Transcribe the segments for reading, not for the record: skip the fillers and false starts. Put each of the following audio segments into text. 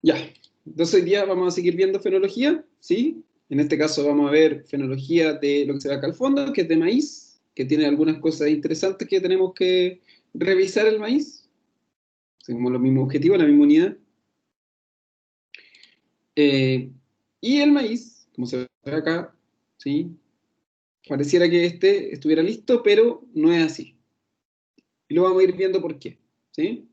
Ya, entonces hoy día vamos a seguir viendo fenología, ¿sí? En este caso vamos a ver fenología de lo que se ve acá al fondo, que es de maíz, que tiene algunas cosas interesantes que tenemos que revisar el maíz. Tenemos los mismos objetivos, la misma unidad. Eh, y el maíz, como se ve acá, ¿sí? Pareciera que este estuviera listo, pero no es así. Y lo vamos a ir viendo por qué, ¿sí?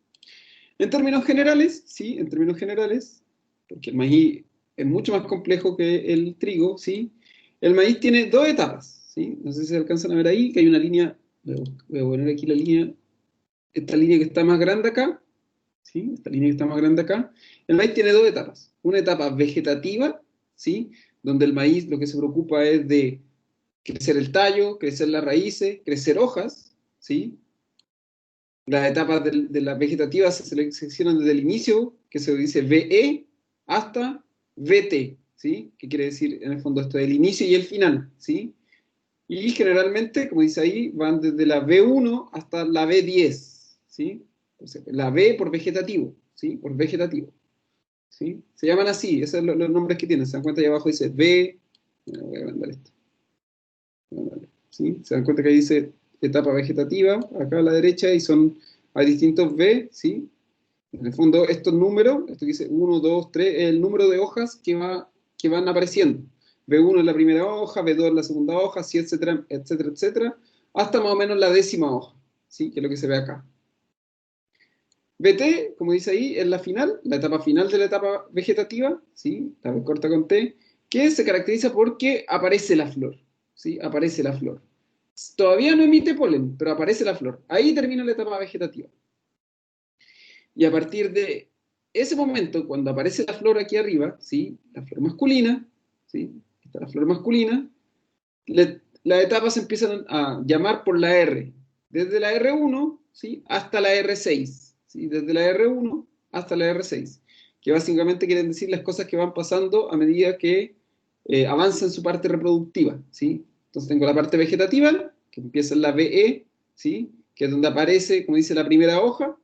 En términos generales, sí, en términos generales, porque el maíz es mucho más complejo que el trigo, ¿sí? El maíz tiene dos etapas, ¿sí? No sé si se alcanzan a ver ahí, que hay una línea, voy a poner aquí la línea, esta línea que está más grande acá, ¿sí? Esta línea que está más grande acá. El maíz tiene dos etapas. Una etapa vegetativa, ¿sí? Donde el maíz lo que se preocupa es de crecer el tallo, crecer las raíces, crecer hojas, ¿sí? Las etapas de la vegetativa se seleccionan desde el inicio, que se dice VE, hasta VT, ¿sí? Que quiere decir, en el fondo, esto del inicio y el final, ¿sí? Y generalmente, como dice ahí, van desde la V1 hasta la V10, ¿sí? Entonces, la V por vegetativo, ¿sí? Por vegetativo, ¿sí? Se llaman así, esos son los nombres que tienen. Se dan cuenta ahí abajo dice V, voy a agrandar esto, ¿sí? Se dan cuenta que ahí dice etapa vegetativa, acá a la derecha, y hay distintos V, ¿sí? En el fondo, estos números, esto que dice 1, 2, 3, es el número de hojas que van apareciendo. B1 es la primera hoja, B2 es la segunda hoja, así, etcétera, etcétera, etcétera, hasta más o menos la décima hoja, ¿sí? Que es lo que se ve acá. BT, como dice ahí, es la final, la etapa final de la etapa vegetativa, ¿sí? La B corta con T, que se caracteriza porque aparece la flor, ¿sí? Aparece la flor. Todavía no emite polen, pero aparece la flor. Ahí termina la etapa vegetativa. Y a partir de ese momento, cuando aparece la flor aquí arriba, ¿sí? La flor masculina, ¿sí? Está la flor masculina, las etapas se empiezan a llamar por la R, desde la R1, ¿sí? Hasta la R6, ¿sí? Desde la R1 hasta la R6, que básicamente quieren decir las cosas que van pasando a medida que avanza en su parte reproductiva, ¿sí? Entonces tengo la parte vegetativa, que empieza en la VE, ¿sí? Que es donde aparece, como dice, la primera hoja,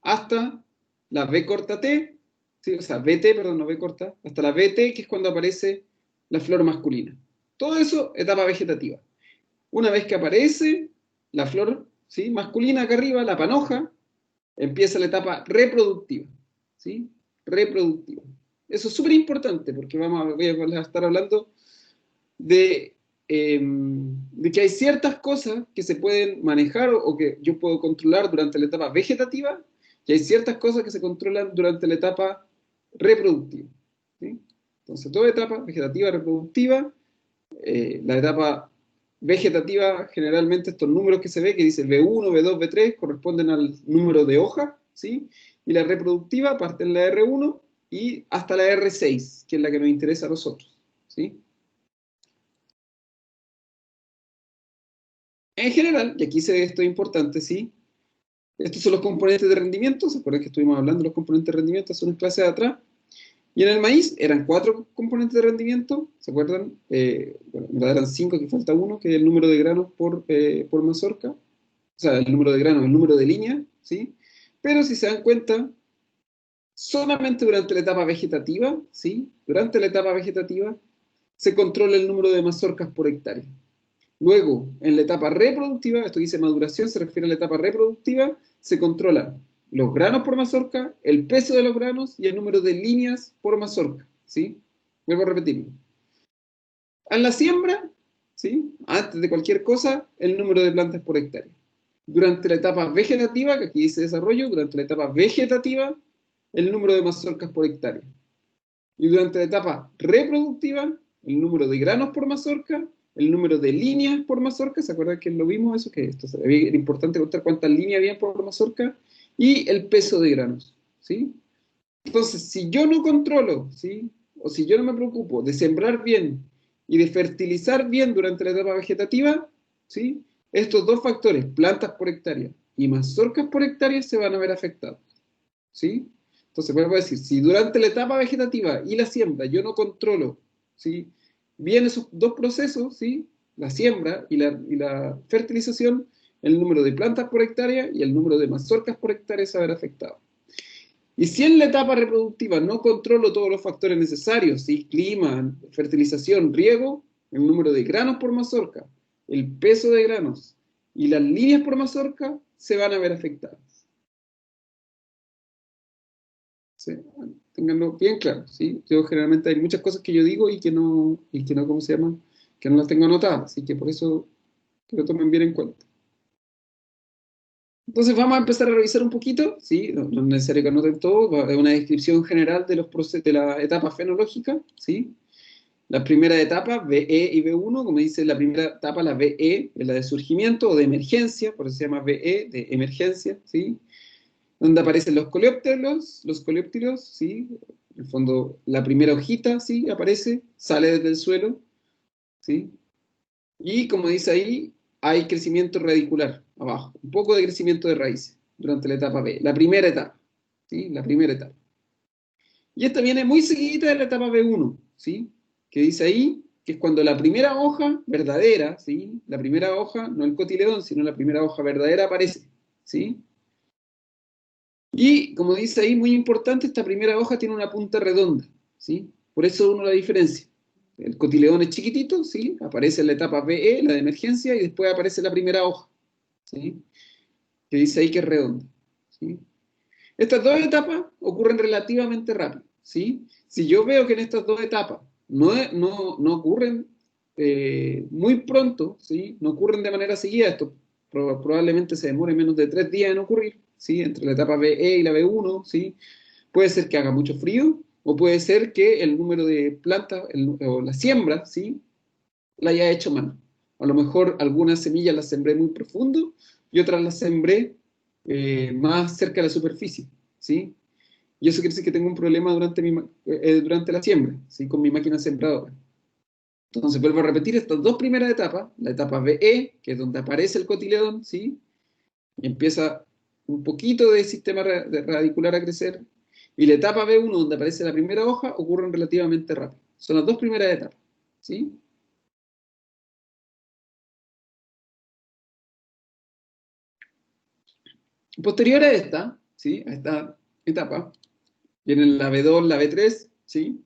hasta la B corta T, ¿sí? O sea, BT, perdón, no B corta, hasta la BT, que es cuando aparece la flor masculina. Todo eso, etapa vegetativa. Una vez que aparece la flor, ¿sí? Masculina acá arriba, la panoja, empieza la etapa reproductiva, ¿sí? Reproductiva. Eso es súper importante porque voy a estar hablando de, de que hay ciertas cosas que se pueden manejar o que yo puedo controlar durante la etapa vegetativa y hay ciertas cosas que se controlan durante la etapa reproductiva, ¿sí? Entonces, toda etapa vegetativa, reproductiva, la etapa vegetativa, generalmente estos números que se ve, que dice B1, B2, B3, corresponden al número de hoja, ¿sí? Y la reproductiva parte en la R1 y hasta la R6, que es la que nos interesa a nosotros, ¿sí? En general, y aquí se ve esto importante, ¿sí? Estos son los componentes de rendimiento. ¿Se acuerdan que estuvimos hablando de los componentes de rendimiento hace unas clases de atrás? Y en el maíz eran 4 componentes de rendimiento, ¿se acuerdan? Bueno, en verdad eran 5, que falta uno, que es el número de granos por mazorca. O sea, el número de granos, el número de línea, ¿sí? Pero si se dan cuenta, solamente durante la etapa vegetativa, ¿sí? Durante la etapa vegetativa se controla el número de mazorcas por hectárea. Luego, en la etapa reproductiva, esto dice maduración, se refiere a la etapa reproductiva, se controlan los granos por mazorca, el peso de los granos y el número de líneas por mazorca, ¿sí? Vuelvo a repetirlo. En la siembra, ¿sí? Antes de cualquier cosa, el número de plantas por hectárea. Durante la etapa vegetativa, que aquí dice desarrollo, durante la etapa vegetativa, el número de mazorcas por hectárea. Y durante la etapa reproductiva, el número de granos por mazorca, el número de líneas por mazorca, ¿se acuerdan que lo vimos eso? Que esto era importante contar cuántas líneas había por mazorca, y el peso de granos, ¿sí? Entonces, si yo no controlo, ¿sí? O si yo no me preocupo de sembrar bien y de fertilizar bien durante la etapa vegetativa, ¿sí? Estos dos factores, plantas por hectárea y mazorcas por hectárea, se van a ver afectados, ¿sí? Entonces, vuelvo a decir, si durante la etapa vegetativa y la siembra yo no controlo, ¿sí? Bien esos dos procesos, ¿sí? La siembra y la fertilización, el número de plantas por hectárea y el número de mazorcas por hectárea se va a ver afectado. Y si en la etapa reproductiva no controlo todos los factores necesarios, ¿sí? Clima, fertilización, riego, el número de granos por mazorca, el peso de granos y las líneas por mazorca se van a ver afectadas. ¿Sí? Ténganlo bien claro, ¿sí? Yo generalmente hay muchas cosas que yo digo y que no, ¿cómo se llama? Que no las tengo anotadas, así que por eso que lo tomen bien en cuenta. Entonces vamos a empezar a revisar un poquito, ¿sí? No es necesario que anoten todo, es una descripción general de los de la etapa fenológica, ¿sí? La primera etapa, VE y V1, como dice la primera etapa, la VE, es la de surgimiento o de emergencia, por eso se llama VE, de emergencia, ¿sí? Donde aparecen los coleópteros, ¿sí? En el fondo, la primera hojita, ¿sí? Aparece, sale desde el suelo, ¿sí? Y como dice ahí, hay crecimiento radicular abajo, un poco de crecimiento de raíces durante la etapa B, la primera etapa, ¿sí? La primera etapa. Y esta viene muy seguida de la etapa B1, ¿sí? Que dice ahí que es cuando la primera hoja verdadera, ¿sí? La primera hoja, no el cotiledón, sino la primera hoja verdadera aparece, ¿sí? Y como dice ahí, muy importante, esta primera hoja tiene una punta redonda, ¿sí? Por eso uno la diferencia. El cotiledón es chiquitito, ¿sí? Aparece en la etapa BE, la de emergencia, y después aparece la primera hoja, ¿sí? Que dice ahí que es redonda, ¿sí? Estas dos etapas ocurren relativamente rápido, ¿sí? Si yo veo que en estas dos etapas no ocurren muy pronto, ¿sí? No ocurren de manera seguida, esto probablemente se demore menos de 3 días en ocurrir, ¿sí? Entre la etapa BE y la B1, ¿sí? Puede ser que haga mucho frío, o puede ser que el número de plantas o la siembra, ¿sí? La haya hecho mal. A lo mejor algunas semillas las sembré muy profundo y otras las sembré más cerca de la superficie, ¿sí? Y eso quiere decir que tengo un problema durante la siembra, ¿sí? Con mi máquina sembradora. Entonces vuelvo a repetir estas dos primeras etapas, la etapa BE, que es donde aparece el cotiledón, ¿sí? Y empieza un poquito de sistema radicular a crecer, y la etapa B1, donde aparece la primera hoja, ocurren relativamente rápido. Son las dos primeras etapas, ¿sí? Posterior a esta, ¿sí? A esta etapa, vienen la B2, la B3, ¿sí?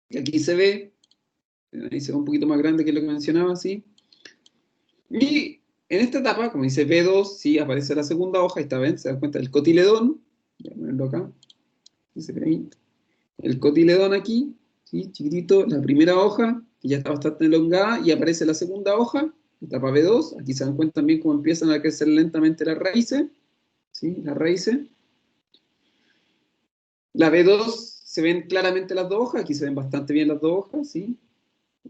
Y aquí se ve, ahí se ve un poquito más grande que lo que mencionaba, ¿sí? Y en esta etapa, como dice B2, sí, aparece la segunda hoja, esta vez se dan cuenta del cotiledón, voy a ponerlo acá, se ve ahí, el cotiledón aquí, ¿sí? Chiquitito, la primera hoja, que ya está bastante elongada, y aparece la segunda hoja, etapa B2, aquí se dan cuenta también cómo empiezan a crecer lentamente las raíces, ¿sí? Las raíces. La B2 se ven claramente las dos hojas, aquí se ven bastante bien las dos hojas, ¿sí?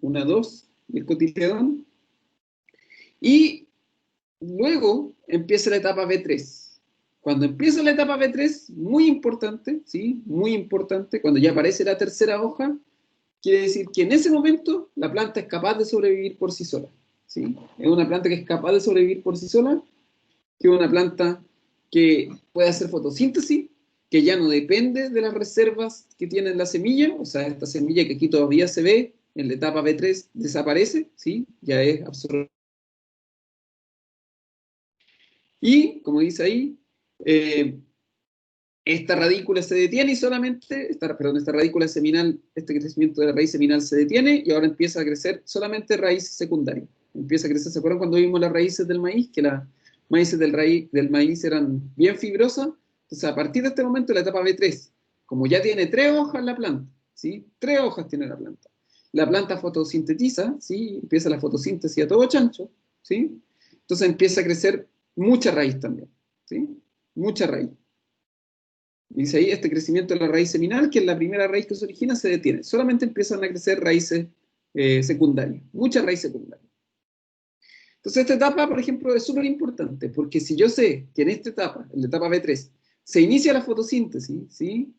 Una, dos, y el cotiledón. Y luego empieza la etapa B3. Cuando empieza la etapa B3, muy importante, ¿sí? Muy importante, cuando ya aparece la tercera hoja, quiere decir que en ese momento la planta es capaz de sobrevivir por sí sola, ¿sí? Es una planta que es capaz de sobrevivir por sí sola, que es una planta que puede hacer fotosíntesis, que ya no depende de las reservas que tiene la semilla, o sea, esta semilla que aquí todavía se ve en la etapa B3 desaparece, ¿sí? Ya es absorbida. Y, como dice ahí, eh, esta radícula se detiene y solamente, esta radícula seminal, este crecimiento de la raíz seminal se detiene y ahora empieza a crecer solamente raíz secundaria. Empieza a crecer, ¿se acuerdan cuando vimos las raíces del maíz? Que las raíces del maíz eran bien fibrosas. Entonces, a partir de este momento, la etapa B3, como ya tiene 3 hojas la planta, ¿sí? 3 hojas tiene la planta fotosintetiza, ¿sí? Empieza la fotosíntesis a todo chancho, ¿sí? Entonces empieza a crecer mucha raíz también, ¿sí? Mucha raíz. Dice ahí, este crecimiento de la raíz seminal, que es la primera raíz que se origina, se detiene. Solamente empiezan a crecer raíces secundarias, muchas raíces secundarias. Entonces, esta etapa, por ejemplo, es súper importante, porque si yo sé que en esta etapa, en la etapa B3, se inicia la fotosíntesis, ¿sí?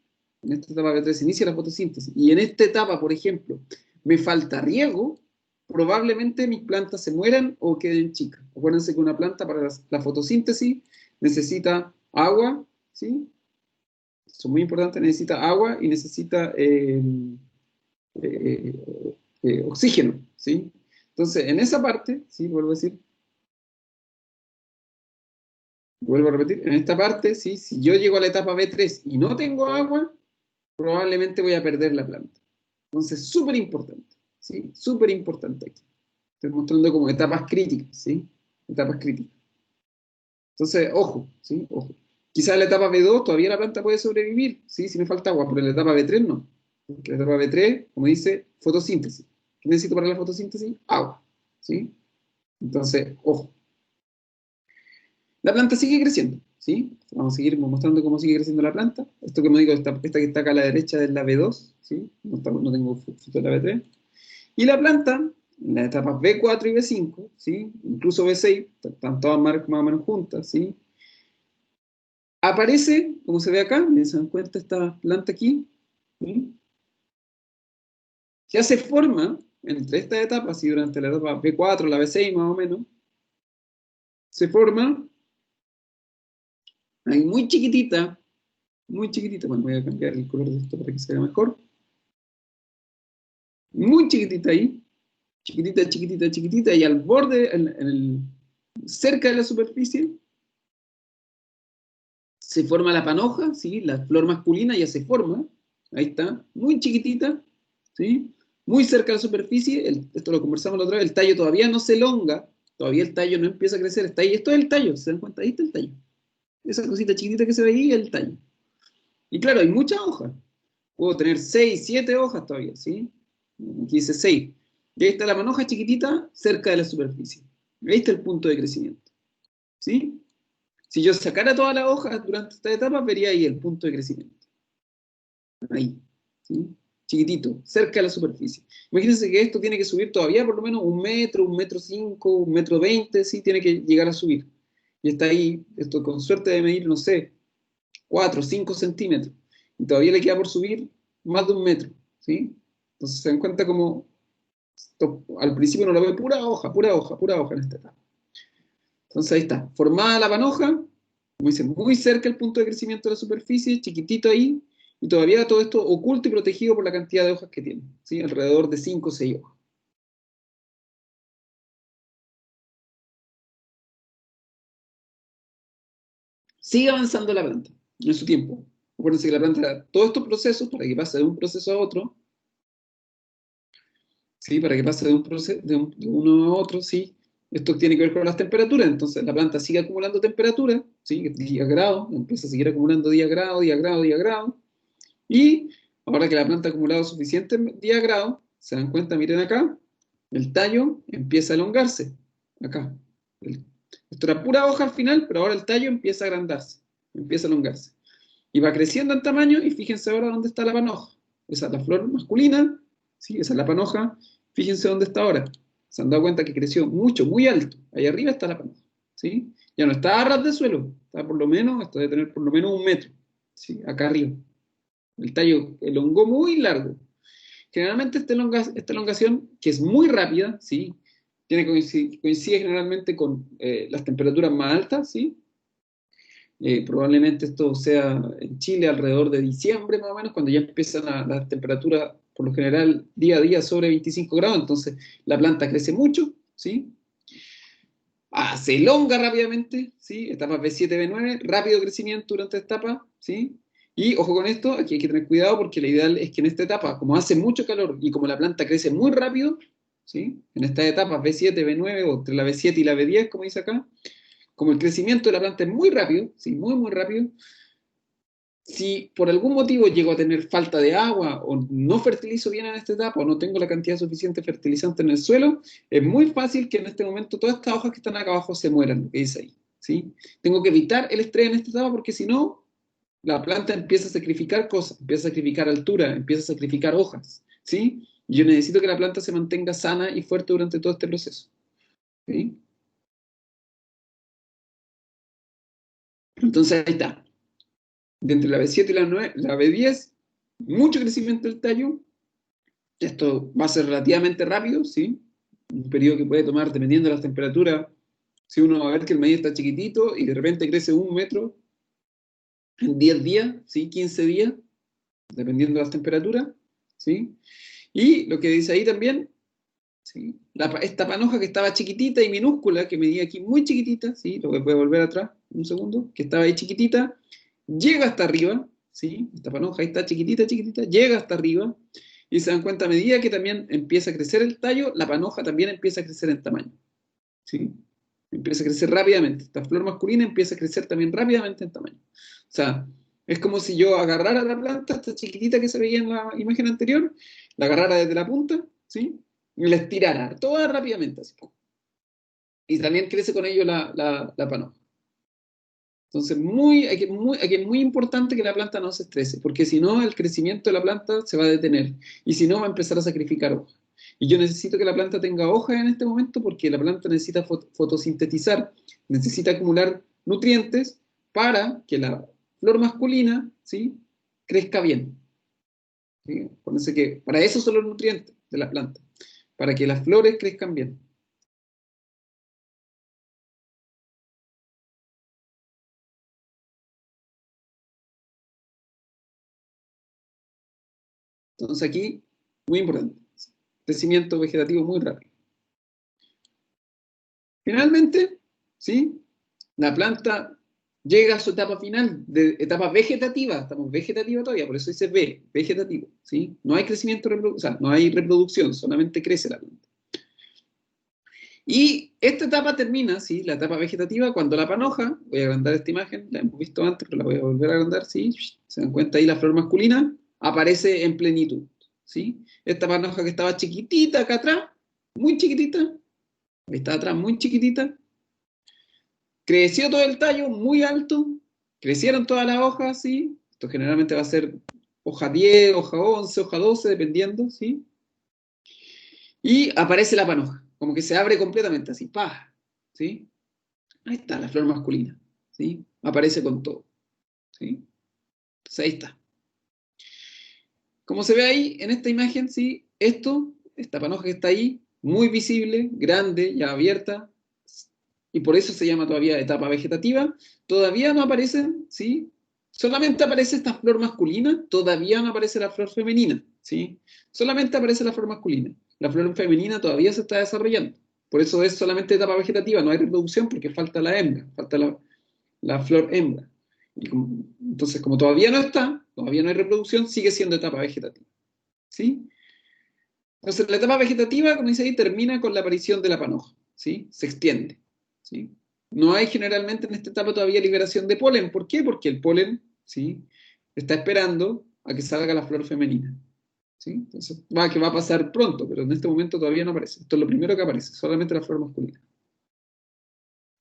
En esta etapa B3 se inicia la fotosíntesis, y en esta etapa, por ejemplo, me falta riego, probablemente mis plantas se mueran o queden chicas. Acuérdense que una planta para la fotosíntesis necesita agua, ¿sí? Son muy importantes, necesita agua y necesita eh, oxígeno, ¿sí? Entonces, en esa parte, ¿sí? Vuelvo a decir, Vuelvo a repetir, en esta parte, ¿sí? Si yo llego a la etapa B3 y no tengo agua, probablemente voy a perder la planta. Entonces, súper importante, ¿sí? Súper importante aquí. Estoy mostrando como etapas críticas, ¿sí? Etapas críticas. Entonces, ojo, ¿sí? Ojo. Quizás en la etapa B2 todavía la planta puede sobrevivir, ¿sí? Si me falta agua, pero en la etapa B3 no. Porque la etapa B3, como dice, fotosíntesis. ¿Qué necesito para la fotosíntesis? Agua, ¿sí? Entonces, ojo. La planta sigue creciendo, ¿sí? Vamos a seguir mostrando cómo sigue creciendo la planta. Esto que me digo, esta que está acá a la derecha es la B2, ¿sí? No tengo fruto de la B3. Y la planta, en las etapas B4 y B5, ¿sí? Incluso B6, están todas más o menos juntas, ¿sí? Aparece, como se ve acá, se dan cuenta esta planta aquí, ¿sí? Ya se forma entre estas etapas, y durante la etapa B4, la B6 más o menos, se forma ahí muy chiquitita, bueno, voy a cambiar el color de esto para que se vea mejor, muy chiquitita ahí, chiquitita, chiquitita, chiquitita, y al borde, cerca de la superficie, se forma la panoja, ¿sí? La flor masculina ya se forma, ahí está, muy chiquitita, ¿sí? Muy cerca de la superficie, esto lo conversamos la otra vez, el tallo todavía no se elonga, todavía el tallo no empieza a crecer, está ahí, esto es el tallo, ¿se dan cuenta? Ahí está el tallo. Esa cosita chiquitita que se ve ahí es el tallo. Y claro, hay muchas hojas. Puedo tener 6, 7 hojas todavía, ¿sí? Aquí dice 6. Y ahí está la manoja chiquitita cerca de la superficie. Ahí está el punto de crecimiento, ¿sí? Si yo sacara todas las hojas durante esta etapa, vería ahí el punto de crecimiento. Ahí, ¿sí? Chiquitito, cerca de la superficie. Imagínense que esto tiene que subir todavía por lo menos 1 metro, 1,5 m, 1,20 m, ¿sí? Tiene que llegar a subir. Y está ahí, esto con suerte de medir, no sé, 4, 5 centímetros. Y todavía le queda por subir más de 1 metro, ¿sí? Entonces se dan cuenta como esto, al principio no lo ve pura hoja, pura hoja, pura hoja en esta etapa. Entonces ahí está, formada la panoja, como dice, muy cerca el punto de crecimiento de la superficie, chiquitito ahí, y todavía todo esto oculto y protegido por la cantidad de hojas que tiene, ¿sí? Alrededor de 5 o 6 hojas. Sigue avanzando la planta en su tiempo. Acuérdense que la planta, todos estos procesos, para que pase de un proceso a otro, ¿sí? Para que pase de uno a otro, ¿sí? Esto tiene que ver con las temperaturas, entonces la planta sigue acumulando temperatura, ¿sí? 10 grados, empieza a seguir acumulando 10 grados, 10 grados, 10 grados, y ahora que la planta ha acumulado suficientes 10 grados, se dan cuenta, miren acá, el tallo empieza a elongarse, acá. Esto era pura hoja al final, pero ahora el tallo empieza a agrandarse, empieza a elongarse. Y va creciendo en tamaño, y fíjense ahora dónde está la panoja. Esa es la flor masculina, ¿sí? Esa es la panoja. Fíjense dónde está ahora. Se han dado cuenta que creció mucho, muy alto. Ahí arriba está la panoja, ¿sí? Ya no está a ras de suelo, está por lo menos, esto debe tener por lo menos 1 metro, ¿sí? Acá arriba. El tallo elongó muy largo. Generalmente esta elongación, que es muy rápida, ¿sí? Coincide generalmente con las temperaturas más altas, ¿sí? Probablemente esto sea en Chile alrededor de diciembre más o menos, cuando ya empiezan las temperaturas, por lo general, día a día sobre 25 grados, entonces la planta crece mucho, ¿sí? Se elonga rápidamente, ¿sí? Etapa B7, B9, rápido crecimiento durante esta etapa, ¿sí? Y ojo con esto, aquí hay que tener cuidado porque lo ideal es que en esta etapa, como hace mucho calor y como la planta crece muy rápido, ¿sí? En esta etapa B7, B9 o entre la B7 y la B10, como dice acá, como el crecimiento de la planta es muy rápido, ¿sí? Muy, muy rápido, si por algún motivo llego a tener falta de agua o no fertilizo bien en esta etapa o no tengo la cantidad suficiente de fertilizante en el suelo, es muy fácil que en este momento todas estas hojas que están acá abajo se mueran, lo que dice ahí, ¿sí? Tengo que evitar el estrés en esta etapa porque si no, la planta empieza a sacrificar cosas, empieza a sacrificar altura, empieza a sacrificar hojas, ¿sí? Yo necesito que la planta se mantenga sana y fuerte durante todo este proceso, ¿sí? Entonces ahí está. De entre la B7 y la, 9, la B10, mucho crecimiento del tallo. Esto va a ser relativamente rápido, ¿sí? Un periodo que puede tomar, dependiendo de las temperaturas, si uno va a ver que el maíz está chiquitito y de repente crece 1 metro en 10 días, ¿sí? 15 días, dependiendo de las temperaturas, ¿sí? Y lo que dice ahí también, ¿sí? Esta panoja que estaba chiquitita y minúscula, que medía aquí muy chiquitita, ¿sí? Lo que puede volver atrás, un segundo, que estaba ahí chiquitita, llega hasta arriba, ¿sí? Esta panoja ahí está chiquitita, chiquitita, llega hasta arriba, y se dan cuenta, a medida que también empieza a crecer el tallo, la panoja también empieza a crecer en tamaño, ¿sí? Empieza a crecer rápidamente. Esta flor masculina empieza a crecer también rápidamente en tamaño. O sea, es como si yo agarrara la planta, esta chiquitita que se veía en la imagen anterior, la agarrara desde la punta, ¿sí? Y la estirara toda rápidamente, así. Y también crece con ello la panoja. Entonces, aquí es muy importante que la planta no se estrese, porque si no, el crecimiento de la planta se va a detener. Y si no, va a empezar a sacrificar hojas. Y yo necesito que la planta tenga hojas en este momento porque la planta necesita fotosintetizar, necesita acumular nutrientes para que la flor masculina, ¿sí?, crezca bien. ¿Sí? Acuérdense que para eso son los nutrientes de la planta, para que las flores crezcan bien. Entonces aquí, muy importante, crecimiento vegetativo muy rápido. Finalmente, ¿sí?, la planta llega a su etapa final, de etapa vegetativa, estamos vegetativa todavía, por eso dice vegetativo, ¿sí? No hay crecimiento, o sea, no hay reproducción, solamente crece la planta. Y esta etapa termina, ¿sí?, la etapa vegetativa, cuando la panoja, voy a agrandar esta imagen, la hemos visto antes, pero la voy a volver a agrandar, ¿sí? Se dan cuenta ahí la flor masculina, aparece en plenitud, ¿sí? Esta panoja que estaba chiquitita acá atrás, muy chiquitita, ahí está atrás, muy chiquitita, creció todo el tallo muy alto, crecieron todas las hojas, ¿sí? Esto generalmente va a ser hoja 10, hoja 11, hoja 12, dependiendo, ¿sí? Y aparece la panoja, como que se abre completamente, así, ¡pah! ¿Sí? Ahí está la flor masculina, ¿sí? Aparece con todo, ¿sí? Entonces ahí está. Como se ve ahí en esta imagen, ¿sí? Esta panoja que está ahí, muy visible, grande, ya abierta, y por eso se llama todavía etapa vegetativa, todavía no aparecen, ¿sí? Solamente aparece esta flor masculina, todavía no aparece la flor femenina, ¿sí? Solamente aparece la flor masculina. La flor femenina todavía se está desarrollando. Por eso es solamente etapa vegetativa, no hay reproducción porque falta la hembra, falta la flor hembra. Entonces, como todavía no está, todavía no hay reproducción, sigue siendo etapa vegetativa, ¿sí? Entonces, la etapa vegetativa, como dice ahí, termina con la aparición de la panoja, ¿sí? Se extiende, ¿sí? No hay generalmente en esta etapa todavía liberación de polen. ¿Por qué? Porque el polen, ¿sí?, está esperando a que salga la flor femenina, ¿sí? Entonces, que va a pasar pronto, pero en este momento todavía no aparece. Esto es lo primero que aparece, solamente la flor masculina.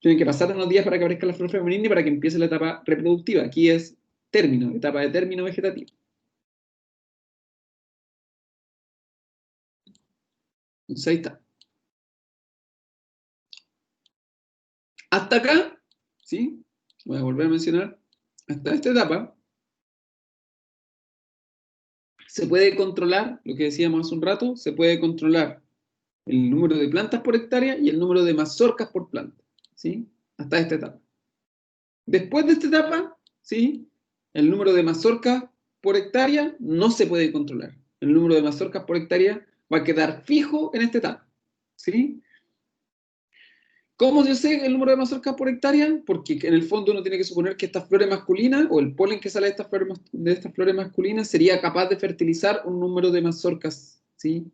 Tienen que pasar unos días para que aparezca la flor femenina y para que empiece la etapa reproductiva. Aquí es término, etapa de término vegetativo. Entonces, ahí está. Hasta acá, ¿sí? Voy a volver a mencionar, hasta esta etapa se puede controlar, lo que decíamos hace un rato, se puede controlar el número de plantas por hectárea y el número de mazorcas por planta, ¿sí? Hasta esta etapa. Después de esta etapa, ¿sí?, el número de mazorcas por hectárea no se puede controlar. El número de mazorcas por hectárea va a quedar fijo en esta etapa, ¿sí? ¿Cómo yo sé el número de mazorcas por hectárea? Porque en el fondo uno tiene que suponer que esta flores masculina o el polen que sale de estas flores masculinas sería capaz de fertilizar un número de mazorcas, ¿sí?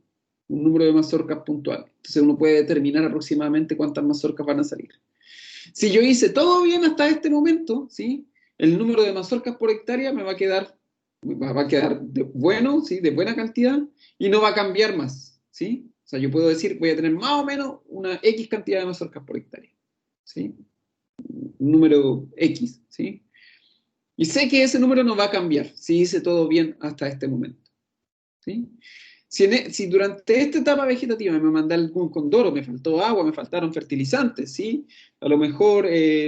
Un número de mazorcas puntual. Entonces uno puede determinar aproximadamente cuántas mazorcas van a salir. Si yo hice todo bien hasta este momento, ¿sí?, el número de mazorcas por hectárea me va a quedar de bueno, ¿sí?, de buena cantidad y no va a cambiar más, ¿sí? O sea, yo puedo decir, voy a tener más o menos una X cantidad de mazorcas por hectárea, ¿sí? Un número X, ¿sí? Y sé que ese número no va a cambiar si hice todo bien hasta este momento, ¿sí? Si durante esta etapa vegetativa me mandé algún condoro, me faltó agua, me faltaron fertilizantes, ¿sí? A lo mejor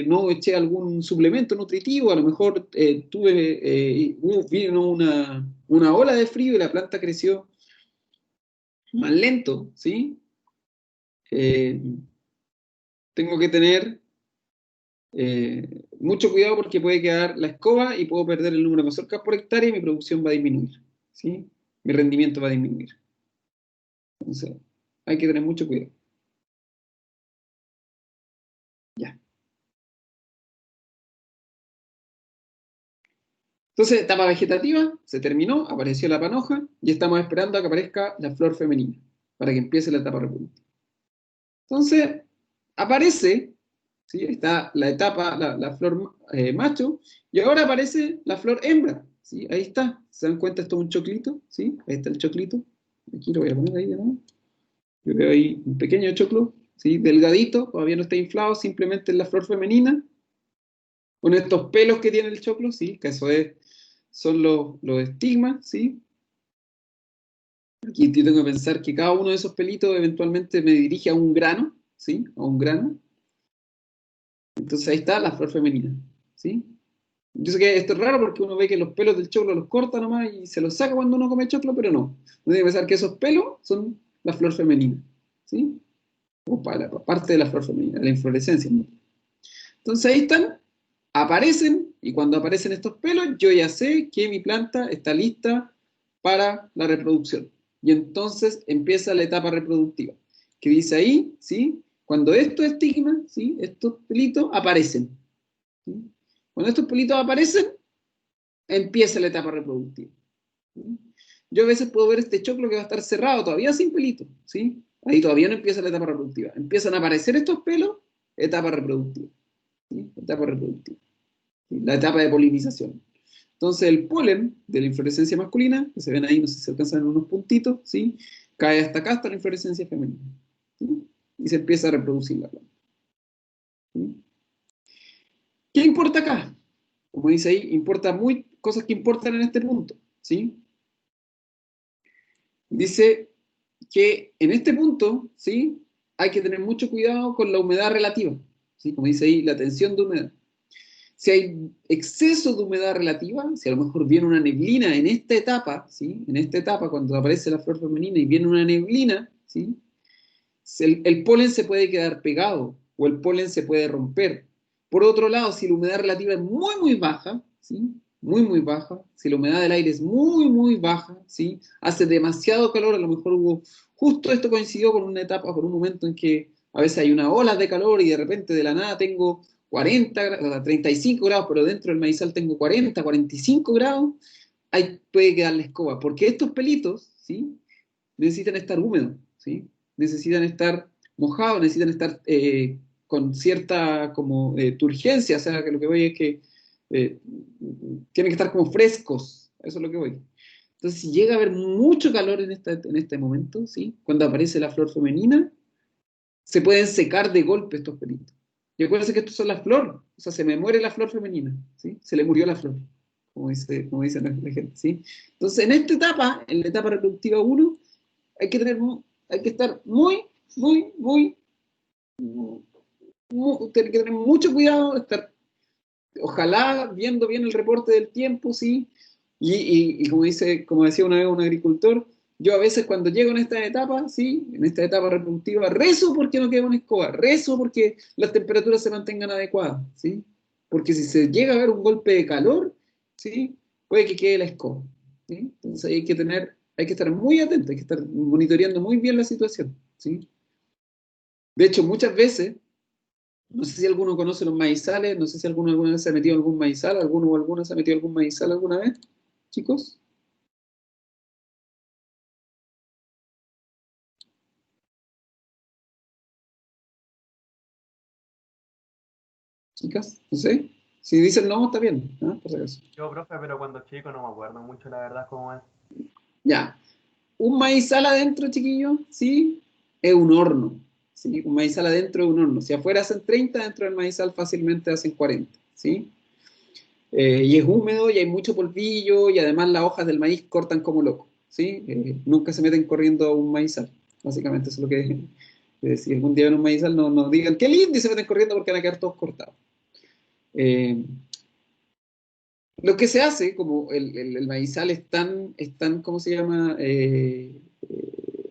no eché algún suplemento nutritivo, a lo mejor vino una ola de frío y la planta creció más lento, ¿sí? Eh, Tengo que tener mucho cuidado porque puede quedar la escoba y puedo perder el número de mazorcas por hectárea y mi producción va a disminuir, ¿sí? Mi rendimiento va a disminuir. Entonces, hay que tener mucho cuidado. Ya. Entonces, etapa vegetativa, se terminó, apareció la panoja, y estamos esperando a que aparezca la flor femenina, para que empiece la etapa reproductiva. Entonces, aparece, ¿sí? Está la etapa, la flor macho, y ahora aparece la flor hembra, ¿sí? Ahí está, ¿se dan cuenta? Esto es un choclito, ¿sí? Ahí está el choclito, aquí lo voy a poner ahí de nuevo. Yo veo ahí un pequeño choclo, ¿sí? Delgadito, todavía no está inflado, simplemente es la flor femenina, con estos pelos que tiene el choclo, ¿sí? Que eso es, son los estigmas, ¿sí? Aquí yo tengo que pensar que cada uno de esos pelitos eventualmente me dirige a un grano, ¿sí? A un grano. Entonces ahí está la flor femenina, ¿sí? Yo sé que esto es raro porque uno ve que los pelos del choclo los corta nomás y se los saca cuando uno come choclo, pero no. Uno tiene que pensar que esos pelos son la flor femenina, ¿sí? O para parte de la flor femenina, la inflorescencia, ¿no? Entonces ahí están, aparecen, y cuando aparecen estos pelos, yo ya sé que mi planta está lista para la reproducción. Y entonces empieza la etapa reproductiva, que dice ahí, ¿sí? Cuando estos estigmas, ¿sí? Estos pelitos aparecen, ¿sí? Cuando estos pelitos aparecen, empieza la etapa reproductiva, ¿sí? Yo a veces puedo ver este choclo que va a estar cerrado, todavía sin pelito, ¿sí? Ahí todavía no empieza la etapa reproductiva. Empiezan a aparecer estos pelos, etapa reproductiva, ¿sí? Etapa reproductiva. La etapa de polinización. Entonces el polen de la inflorescencia masculina, que se ven ahí, no sé si se alcanzan en unos puntitos, ¿sí? Cae hasta acá, hasta la inflorescencia femenina, ¿sí? Y se empieza a reproducir la planta, ¿sí? ¿Qué importa acá? Como dice ahí, importa muy cosas que importan en este punto, ¿sí? Dice que en este punto, ¿sí? Hay que tener mucho cuidado con la humedad relativa, ¿sí? Como dice ahí, la tensión de humedad. Si hay exceso de humedad relativa, si a lo mejor viene una neblina en esta etapa, ¿sí? En esta etapa, cuando aparece la flor femenina y viene una neblina, ¿sí? El polen se puede quedar pegado o el polen se puede romper. Por otro lado, si la humedad relativa es muy, muy baja, ¿sí? Muy, muy baja, si la humedad del aire es muy, muy baja, ¿sí? Hace demasiado calor, a lo mejor hubo, justo esto coincidió con una etapa, con un momento en que a veces hay una ola de calor y de repente de la nada tengo 40 grados, 35 grados, pero dentro del maizal tengo 40, 45 grados, ahí puede quedar la escoba, porque estos pelitos, ¿sí? Necesitan estar húmedos, ¿sí? Necesitan estar mojados, necesitan estar con cierta como turgencia, o sea, que lo que voy es que eh, tienen que estar como frescos, eso es lo que voy. Entonces, si llega a haber mucho calor en este momento, ¿sí? Cuando aparece la flor femenina, se pueden secar de golpe estos pelitos. Y acuérdense que estos son las flores, o sea, se me muere la flor femenina, ¿sí? Se le murió la flor, como dice la gente, ¿sí? Entonces, en esta etapa, en la etapa reproductiva uno, hay que tener, hay que estar muy, muy, muy, tener que tener mucho cuidado, estar, ojalá, viendo bien el reporte del tiempo, sí, y como dice, como decía una vez un agricultor, yo a veces cuando llego en esta etapa, sí, en esta etapa reproductiva, rezo porque no quede una escoba, rezo porque las temperaturas se mantengan adecuadas, sí, porque si se llega a ver un golpe de calor, sí, puede que quede la escoba, ¿sí? Entonces hay que estar muy atento, hay que estar monitoreando muy bien la situación, ¿sí? De hecho, muchas veces, no sé si alguno conoce los maizales, no sé si alguno alguna vez se ha metido en algún maizal, alguno o alguna se ha metido en algún maizal alguna vez, chicos, chicas, no sé. Si dicen no, está bien, ¿no? Por si acaso. Yo, profe, pero cuando chico no me acuerdo mucho, la verdad, cómo es. Ya. Un maizal adentro, chiquillo, sí, es un horno. ¿Sí? Un maizal adentro es un horno. Si afuera hacen 30, dentro del maizal fácilmente hacen 40, ¿sí? Y es húmedo y hay mucho polvillo y además las hojas del maíz cortan como loco, ¿sí? Nunca se meten corriendo a un maizal. Básicamente eso es lo que si algún día ven un maizal no digan qué lindo y se meten corriendo porque van a quedar todos cortados. Eh, lo que se hace, como el maizal es tan, ¿cómo se llama?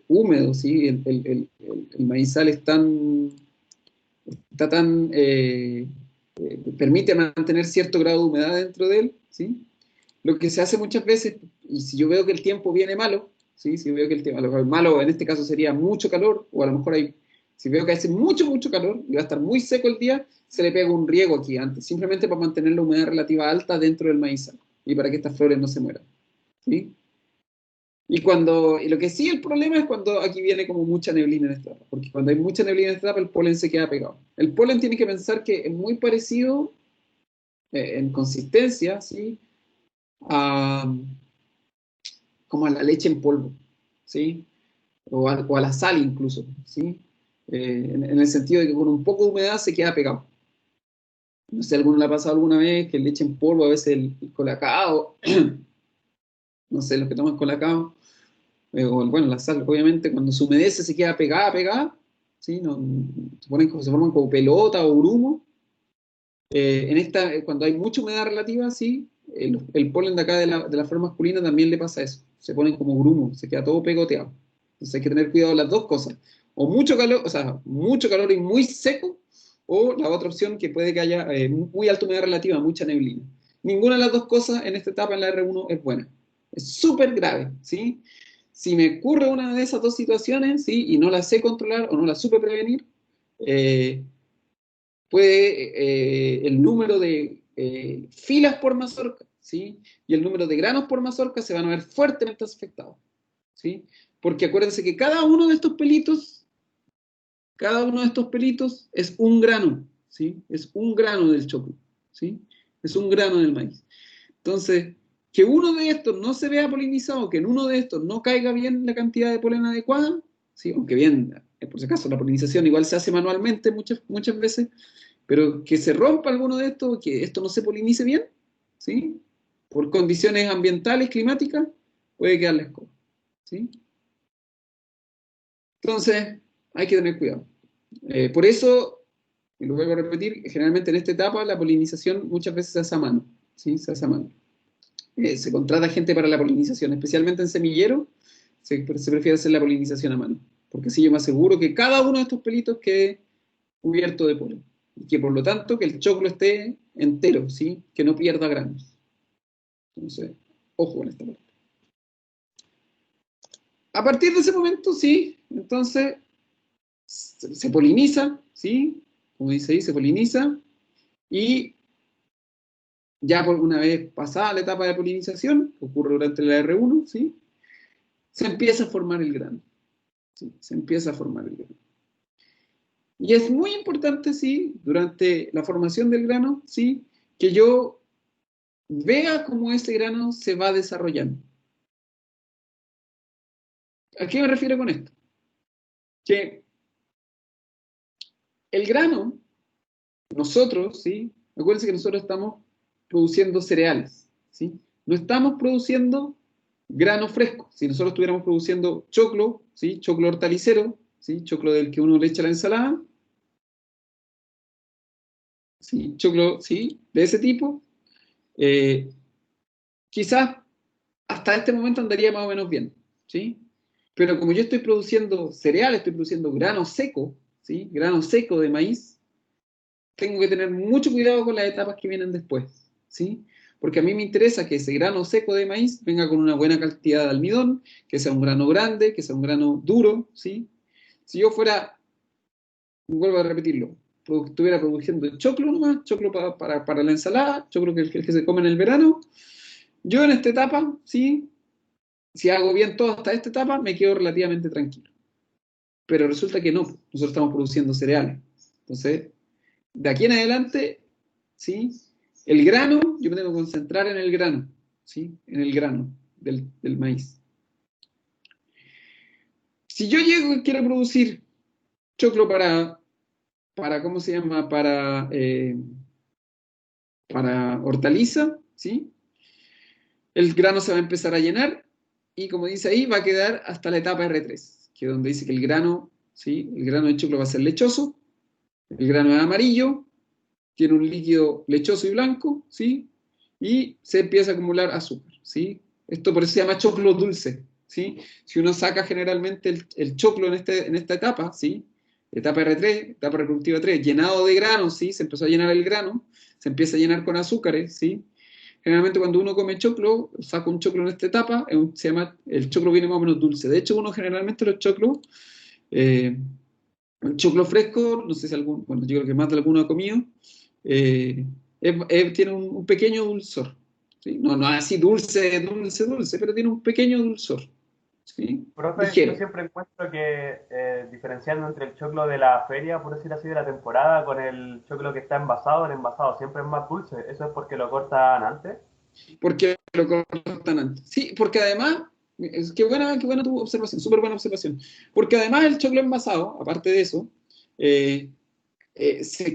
Húmedo, ¿sí? El maizal está tan, permite mantener cierto grado de humedad dentro de él, ¿sí? Lo que se hace muchas veces, y si yo veo que el tiempo viene malo, ¿sí? Si veo que el tiempo, a lo mejor malo en este caso sería mucho calor, o a lo mejor si veo que hace mucho, mucho calor y va a estar muy seco el día, se le pega un riego aquí antes, simplemente para mantener la humedad relativa alta dentro del maíz. y para que estas flores no se mueran, ¿sí? Y lo que sí el problema es cuando aquí viene como mucha neblina en esta etapa, porque cuando hay mucha neblina en esta etapa el polen se queda pegado. El polen tiene que pensar que es muy parecido en consistencia, ¿sí? A, como a la leche en polvo, ¿sí? O a la sal incluso, ¿sí? En el sentido de que con un poco de humedad se queda pegado. No sé si a alguno le ha pasado alguna vez que leche en polvo, a veces el colacao, no sé, los que toman colacao, o bueno, la sal, obviamente, cuando se humedece se queda pegada, pegada, ¿sí? No, se forman como pelota o grumo. Cuando hay mucha humedad relativa, sí, el polen de acá de la flor masculina también le pasa eso. Se ponen como grumos, se queda todo pegoteado. Entonces hay que tener cuidado de las dos cosas. O mucho calor, o sea, mucho calor y muy seco, o la otra opción que puede que haya muy alta humedad relativa, mucha neblina. Ninguna de las dos cosas en esta etapa en la R1 es buena. Es súper grave, ¿sí? Si me ocurre una de esas dos situaciones, ¿sí? Y no la sé controlar o no la supe prevenir, eh, puede el número de filas por mazorca, ¿sí? Y el número de granos por mazorca se van a ver fuertemente afectados, ¿sí? Porque acuérdense que cada uno de estos pelitos es un grano, ¿sí? Es un grano del choclo, ¿sí? Es un grano del maíz. Entonces, que uno de estos no se vea polinizado, que en uno de estos no caiga bien la cantidad de polen adecuada, ¿sí? Aunque bien, por si acaso, la polinización igual se hace manualmente muchas veces, pero que se rompa alguno de estos, que esto no se polinice bien, ¿sí? Por condiciones ambientales, climáticas, puede quedar la escoba, ¿sí? Entonces, hay que tener cuidado. Por eso, y lo vuelvo a repetir, generalmente en esta etapa la polinización muchas veces se hace a mano, ¿sí? Se hace a mano. Se contrata gente para la polinización, especialmente en semillero, se prefiere hacer la polinización a mano, porque así yo me aseguro que cada uno de estos pelitos quede cubierto de polen, y que por lo tanto que el choclo esté entero, ¿sí? Que no pierda granos. Entonces, ojo con esta parte. A partir de ese momento, sí, entonces se poliniza, ¿sí? Como dice ahí, se poliniza, y ya por una vez pasada la etapa de polinización, que ocurre durante la R1, ¿sí? Se empieza a formar el grano, ¿sí? Se empieza a formar el grano. Y es muy importante, sí, durante la formación del grano, sí, que yo vea cómo ese grano se va desarrollando. ¿A qué me refiero con esto? Que el grano, nosotros, ¿sí? Acuérdense que nosotros estamos produciendo cereales, ¿sí? No estamos produciendo grano fresco. Si nosotros estuviéramos produciendo choclo, ¿sí? Choclo hortalicero, ¿sí? Choclo del que uno le echa la ensalada, ¿sí? Choclo, ¿sí? De ese tipo, eh, quizás hasta este momento andaría más o menos bien, ¿sí? Pero como yo estoy produciendo cereales, estoy produciendo grano seco, ¿sí? Grano seco de maíz, tengo que tener mucho cuidado con las etapas que vienen después, ¿sí? Porque a mí me interesa que ese grano seco de maíz venga con una buena cantidad de almidón, que sea un grano grande, que sea un grano duro, ¿sí? Si yo fuera, vuelvo a repetirlo, estuviera produciendo choclo nomás, choclo para la ensalada, choclo que se come en el verano, yo en esta etapa, ¿sí? Si hago bien todo hasta esta etapa, me quedo relativamente tranquilo. Pero resulta que no, nosotros estamos produciendo cereales. Entonces, de aquí en adelante, ¿sí? El grano, yo me tengo que concentrar en el grano, ¿sí? En el grano del maíz. Si yo llego y quiero producir choclo ¿cómo se llama? Para hortaliza, ¿sí? El grano se va a empezar a llenar y como dice ahí, va a quedar hasta la etapa R3, que es donde dice que el grano, ¿sí? El grano de choclo va a ser lechoso, el grano es amarillo, tiene un líquido lechoso y blanco, ¿sí? Y se empieza a acumular azúcar, ¿sí? Esto por eso se llama choclo dulce, ¿sí? Si uno saca generalmente el choclo en esta etapa, ¿sí? Etapa R3, etapa reproductiva 3, llenado de granos, ¿sí? Se empezó a llenar el grano, se empieza a llenar con azúcares, ¿sí? Generalmente cuando uno come choclo, saca un choclo en esta etapa, el choclo viene más o menos dulce. De hecho, uno generalmente los choclos, eh, el choclo fresco, no sé si bueno, yo creo que más de alguno ha comido, tiene un pequeño dulzor, ¿sí? No, no así dulce, dulce, dulce, pero tiene un pequeño dulzor, ¿sí? Profe, yo Ligero. siempre encuentro que diferenciando entre el choclo de la feria, por decir así, de la temporada, con el choclo que está envasado, el envasado siempre es más dulce. ¿Eso es porque lo cortan antes? Porque lo cortan antes. Sí, porque además, qué buena tu observación, súper buena observación. Porque además el choclo envasado, aparte de eso, eh, se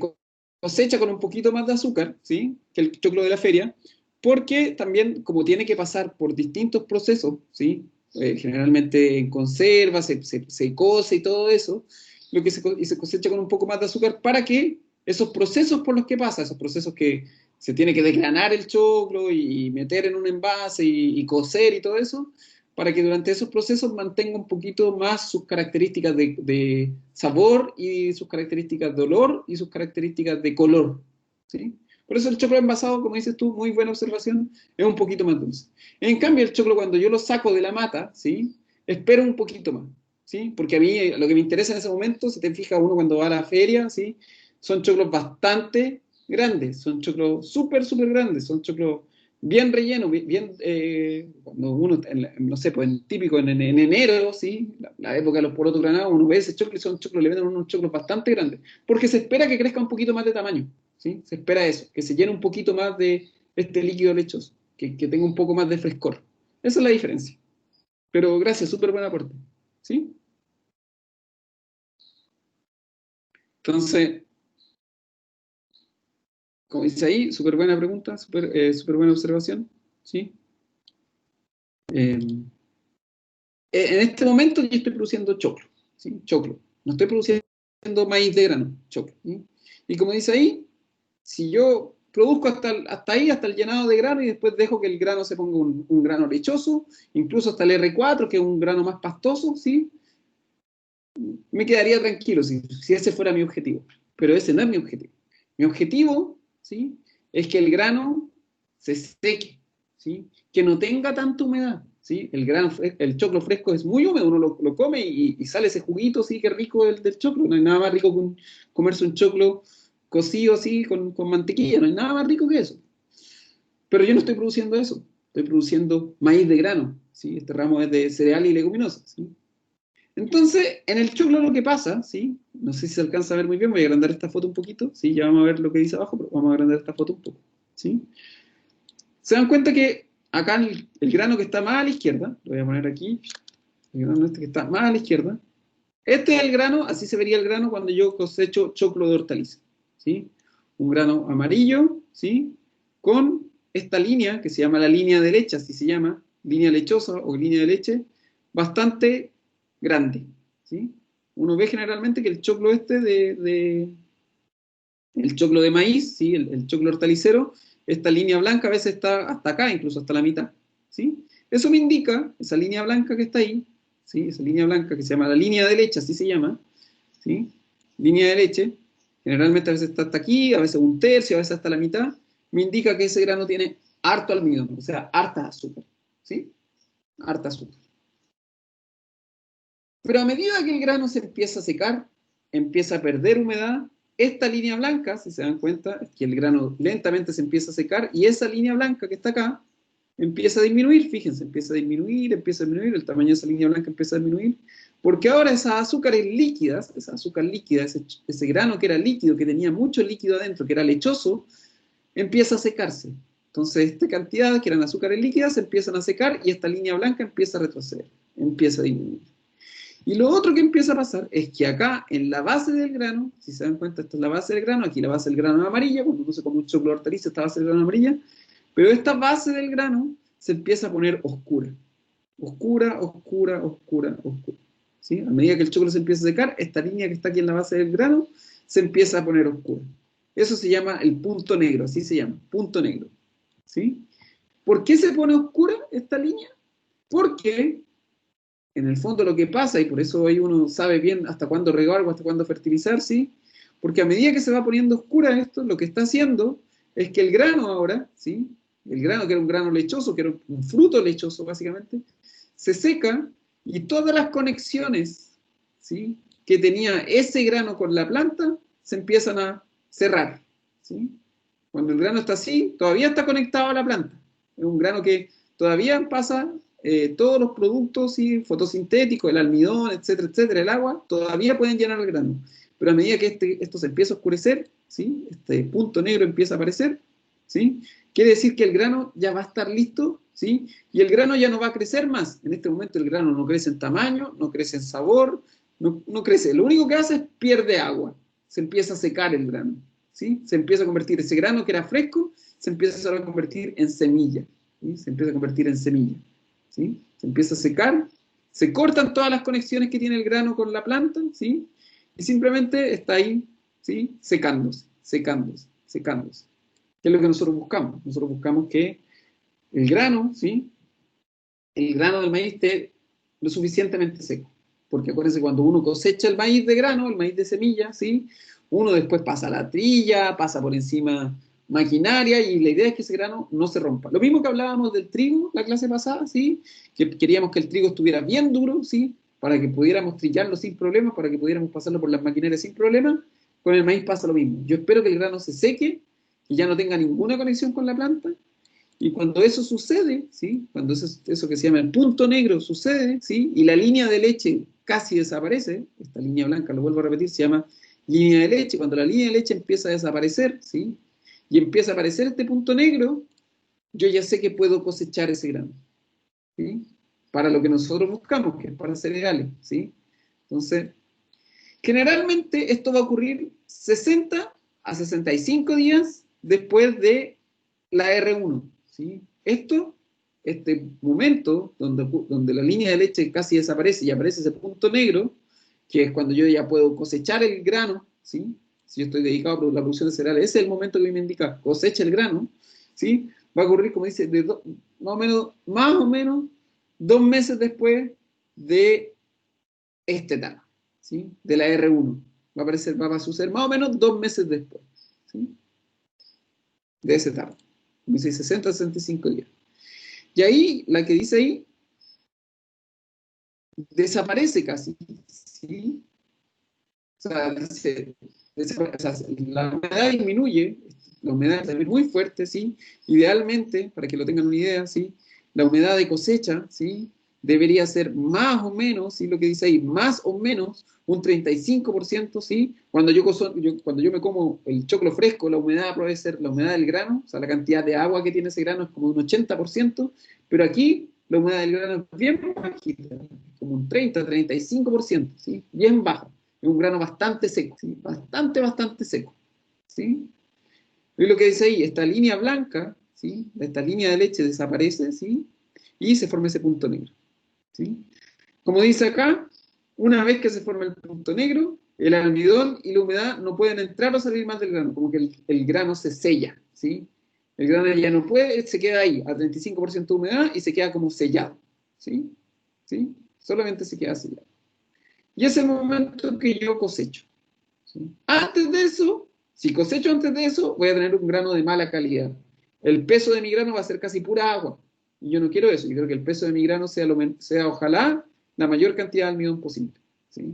cosecha con un poquito más de azúcar, ¿sí? Que el choclo de la feria, porque también, como tiene que pasar por distintos procesos, ¿sí? Generalmente en conserva, se cose y todo eso, y se cosecha con un poco más de azúcar para que esos procesos por los que pasa, esos procesos que se tiene que desgranar el choclo y meter en un envase y cocer y todo eso, para que durante esos procesos mantenga un poquito más sus características de sabor y sus características de olor y sus características de color, ¿sí? Por eso el choclo envasado, como dices tú, muy buena observación, es un poquito más dulce. En cambio, el choclo cuando yo lo saco de la mata, ¿sí? Espero un poquito más, ¿sí? Porque a mí lo que me interesa en ese momento, si te fijas uno cuando va a la feria, ¿sí? Son choclos bastante grandes, son choclos súper, súper grandes, son choclos bien relleno, bien, cuando uno, no sé, pues típico en enero, ¿sí? La época de los porotos granados, uno ve ese choclo y son choclos, le venden unos choclos bastante grandes, porque se espera que crezca un poquito más de tamaño, ¿sí? Se espera eso, que se llene un poquito más de este líquido lechoso, que tenga un poco más de frescor. Esa es la diferencia. Pero gracias, súper buen aporte, ¿sí? Entonces, como dice ahí, súper buena pregunta, súper buena observación, ¿sí? Eh, en este momento yo estoy produciendo choclo, ¿sí? Choclo. No estoy produciendo maíz de grano, choclo, ¿sí? Y como dice ahí, si yo produzco hasta ahí, hasta el llenado de grano, y después dejo que el grano se ponga un grano lechoso, incluso hasta el R4, que es un grano más pastoso, ¿sí? Me quedaría tranquilo si ese fuera mi objetivo. Pero ese no es mi objetivo. Mi objetivo, ¿sí? Es que el grano se seque, ¿sí? Que no tenga tanta humedad, ¿sí? El choclo fresco es muy húmedo, uno lo come y sale ese juguito, sí, qué rico del choclo. No hay nada más rico que comerse un choclo cocido así con mantequilla, no hay nada más rico que eso. Pero yo no estoy produciendo eso, estoy produciendo maíz de grano, ¿sí? Este ramo es de cereales y leguminosas, ¿sí? Entonces, en el choclo lo que pasa, ¿sí? No sé si se alcanza a ver muy bien, voy a agrandar esta foto un poquito, ¿sí? Ya vamos a ver lo que dice abajo, pero vamos a agrandar esta foto un poco, ¿sí? Se dan cuenta que acá el grano que está más a la izquierda, lo voy a poner aquí, el grano este que está más a la izquierda, este es el grano, así se vería el grano cuando yo cosecho choclo de hortaliza, ¿sí? Un grano amarillo, ¿sí? Con esta línea, que se llama la línea de leche, así se llama, línea lechosa o línea de leche, bastante grande, ¿sí? Uno ve generalmente que el choclo este el choclo de maíz, ¿sí? El choclo hortalicero, esta línea blanca a veces está hasta acá, incluso hasta la mitad, ¿sí? Eso me indica, esa línea blanca que está ahí, ¿sí? Esa línea blanca que se llama la línea de leche, así se llama, ¿sí? Línea de leche, generalmente a veces está hasta aquí, a veces un tercio, a veces hasta la mitad, me indica que ese grano tiene harto almidón, o sea, harta azúcar, ¿sí? Harta azúcar. Pero a medida que el grano se empieza a secar, empieza a perder humedad, esta línea blanca, si se dan cuenta, es que el grano lentamente se empieza a secar y esa línea blanca que está acá empieza a disminuir, fíjense, empieza a disminuir, el tamaño de esa línea blanca empieza a disminuir, porque ahora esas azúcares líquidas, esa azúcar líquida, ese grano que era líquido, que tenía mucho líquido adentro, que era lechoso, empieza a secarse. Entonces, esta cantidad, que eran azúcares líquidas, se empiezan a secar y esta línea blanca empieza a retroceder, empieza a disminuir. Y lo otro que empieza a pasar es que acá, en la base del grano, si se dan cuenta, esta es la base del grano, aquí la base del grano es amarilla, cuando uno se come un choclo de hortaliza, esta base del grano es amarilla, pero esta base del grano se empieza a poner oscura. Oscura, oscura, oscura, oscura. ¿Sí? A medida que el choclo se empieza a secar, esta línea que está aquí en la base del grano se empieza a poner oscura. Eso se llama el punto negro, así se llama, punto negro. ¿Sí? ¿Por qué se pone oscura esta línea? Porque en el fondo lo que pasa, y por eso ahí uno sabe bien hasta cuándo regar o hasta cuándo fertilizar, ¿sí? Porque a medida que se va poniendo oscura esto, lo que está haciendo es que el grano ahora, ¿sí? El grano que era un grano lechoso, que era un fruto lechoso básicamente, se seca y todas las conexiones, ¿sí? Que tenía ese grano con la planta se empiezan a cerrar, ¿sí? Cuando el grano está así, todavía está conectado a la planta, Es un grano que todavía pasa todos los productos, ¿sí? Fotosintéticos, el almidón, etcétera, etcétera, el agua, todavía pueden llenar el grano. Pero a medida que esto se empieza a oscurecer, ¿sí? Este punto negro empieza a aparecer, ¿sí? Quiere decir que el grano ya va a estar listo, ¿sí? Y el grano ya no va a crecer más. En este momento el grano no crece en tamaño, no crece en sabor, no crece. Lo único que hace es pierde agua. Se empieza a secar el grano, ¿sí? Se empieza a convertir, ese grano que era fresco, se empieza a convertir en semilla, ¿sí? Se empieza a convertir en semilla, ¿sí? Se empieza a secar, se cortan todas las conexiones que tiene el grano con la planta, ¿sí? Y simplemente está ahí, ¿sí? Secándose, secándose, secándose. ¿Qué es lo que nosotros buscamos? Nosotros buscamos que el grano, ¿sí? El grano del maíz esté lo suficientemente seco. Porque acuérdense, cuando uno cosecha el maíz de grano, el maíz de semilla, ¿sí? Uno después pasa la trilla, pasa por encima maquinaria, y la idea es que ese grano no se rompa. Lo mismo que hablábamos del trigo la clase pasada, ¿sí? Que queríamos que el trigo estuviera bien duro, ¿sí? Para que pudiéramos trillarlo sin problemas, para que pudiéramos pasarlo por las maquinarias sin problemas. Con el maíz pasa lo mismo. Yo espero que el grano se seque, que ya no tenga ninguna conexión con la planta, y cuando eso sucede, ¿sí? Cuando eso que se llama el punto negro sucede, ¿sí? Y la línea de leche casi desaparece, esta línea blanca, lo vuelvo a repetir, se llama línea de leche. Cuando la línea de leche empieza a desaparecer, ¿sí? Y empieza a aparecer este punto negro, yo ya sé que puedo cosechar ese grano, ¿sí? Para lo que nosotros buscamos, que es para cereales, ¿sí? Entonces, generalmente esto va a ocurrir 60 a 65 días después de la R1, ¿sí? Este momento donde la línea de leche casi desaparece y aparece ese punto negro, que es cuando yo ya puedo cosechar el grano, ¿sí? Si yo estoy dedicado a la producción de cereales, ese es el momento que me indica cosecha el grano, ¿sí? Va a ocurrir, como dice, más o menos 2 meses después de esta etapa, ¿sí? De la R1. Va a suceder más o menos 2 meses después, ¿sí? De esa etapa. Como dice, 60 a 65 días. Y ahí, la que dice ahí, desaparece casi, ¿sí? O sea, la humedad disminuye, la humedad es muy fuerte, ¿sí? Idealmente, para que lo tengan una idea, ¿sí? La humedad de cosecha, ¿sí? Debería ser más o menos, ¿sí? Lo que dice ahí, más o menos un 35%, ¿sí? Cuando yo me como el choclo fresco, la humedad puede ser la humedad del grano, o sea, la cantidad de agua que tiene ese grano es como un 80%, pero aquí la humedad del grano es bien bajita, como un 30-35%, ¿sí? Bien baja. Es un grano bastante seco, ¿sí? Bastante seco, ¿sí? Y lo que dice ahí, esta línea blanca, ¿sí? Esta línea de leche desaparece, ¿sí? Y se forma ese punto negro, ¿sí? Como dice acá, una vez que se forma el punto negro, el almidón y la humedad no pueden entrar o salir más del grano, como que el grano se sella, ¿sí? El grano ya no puede, se queda ahí, a 35% de humedad y se queda como sellado, ¿sí? ¿Sí? Solamente se queda sellado. Y es el momento que yo cosecho, ¿sí? Antes de eso, si cosecho antes de eso, voy a tener un grano de mala calidad. El peso de mi grano va a ser casi pura agua. Y yo no quiero eso. Yo quiero que el peso de mi grano sea ojalá, la mayor cantidad de almidón posible, ¿sí?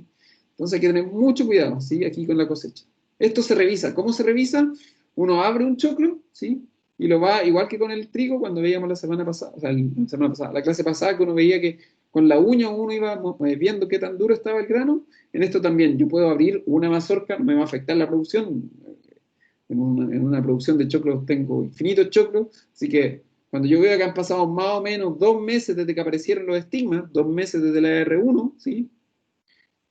Entonces hay que tener mucho cuidado, ¿sí? Aquí con la cosecha. Esto se revisa. ¿Cómo se revisa? Uno abre un choclo, ¿sí? Y lo va, igual que con el trigo, cuando veíamos la semana pasada, o sea, la clase pasada, que uno veía que con la uña uno iba viendo qué tan duro estaba el grano. En esto también, yo puedo abrir una mazorca, no me va a afectar la producción. En una producción de choclos tengo infinitos choclos, así que cuando yo veo que han pasado más o menos 2 meses desde que aparecieron los estigmas, 2 meses desde la R1, ¿sí?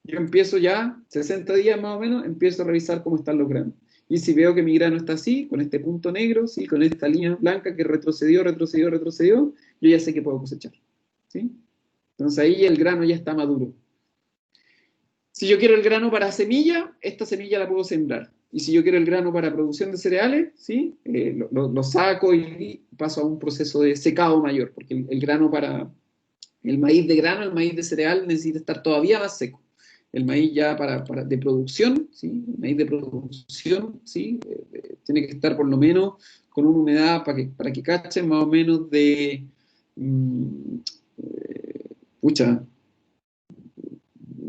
Yo empiezo ya, 60 días más o menos, empiezo a revisar cómo están los granos. Y si veo que mi grano está así, con este punto negro, ¿sí? Con esta línea blanca que retrocedió, yo ya sé que puedo cosechar, ¿sí? Entonces ahí el grano ya está maduro. Si yo quiero el grano para semilla, esta semilla la puedo sembrar. Y si yo quiero el grano para producción de cereales, ¿sí? Lo saco y paso a un proceso de secado mayor, porque el grano para el maíz de grano, el maíz de cereal necesita estar todavía más seco. El maíz ya de producción, ¿sí? El maíz de producción, ¿sí? Tiene que estar por lo menos con una humedad para que cachen más o menos de, pucha,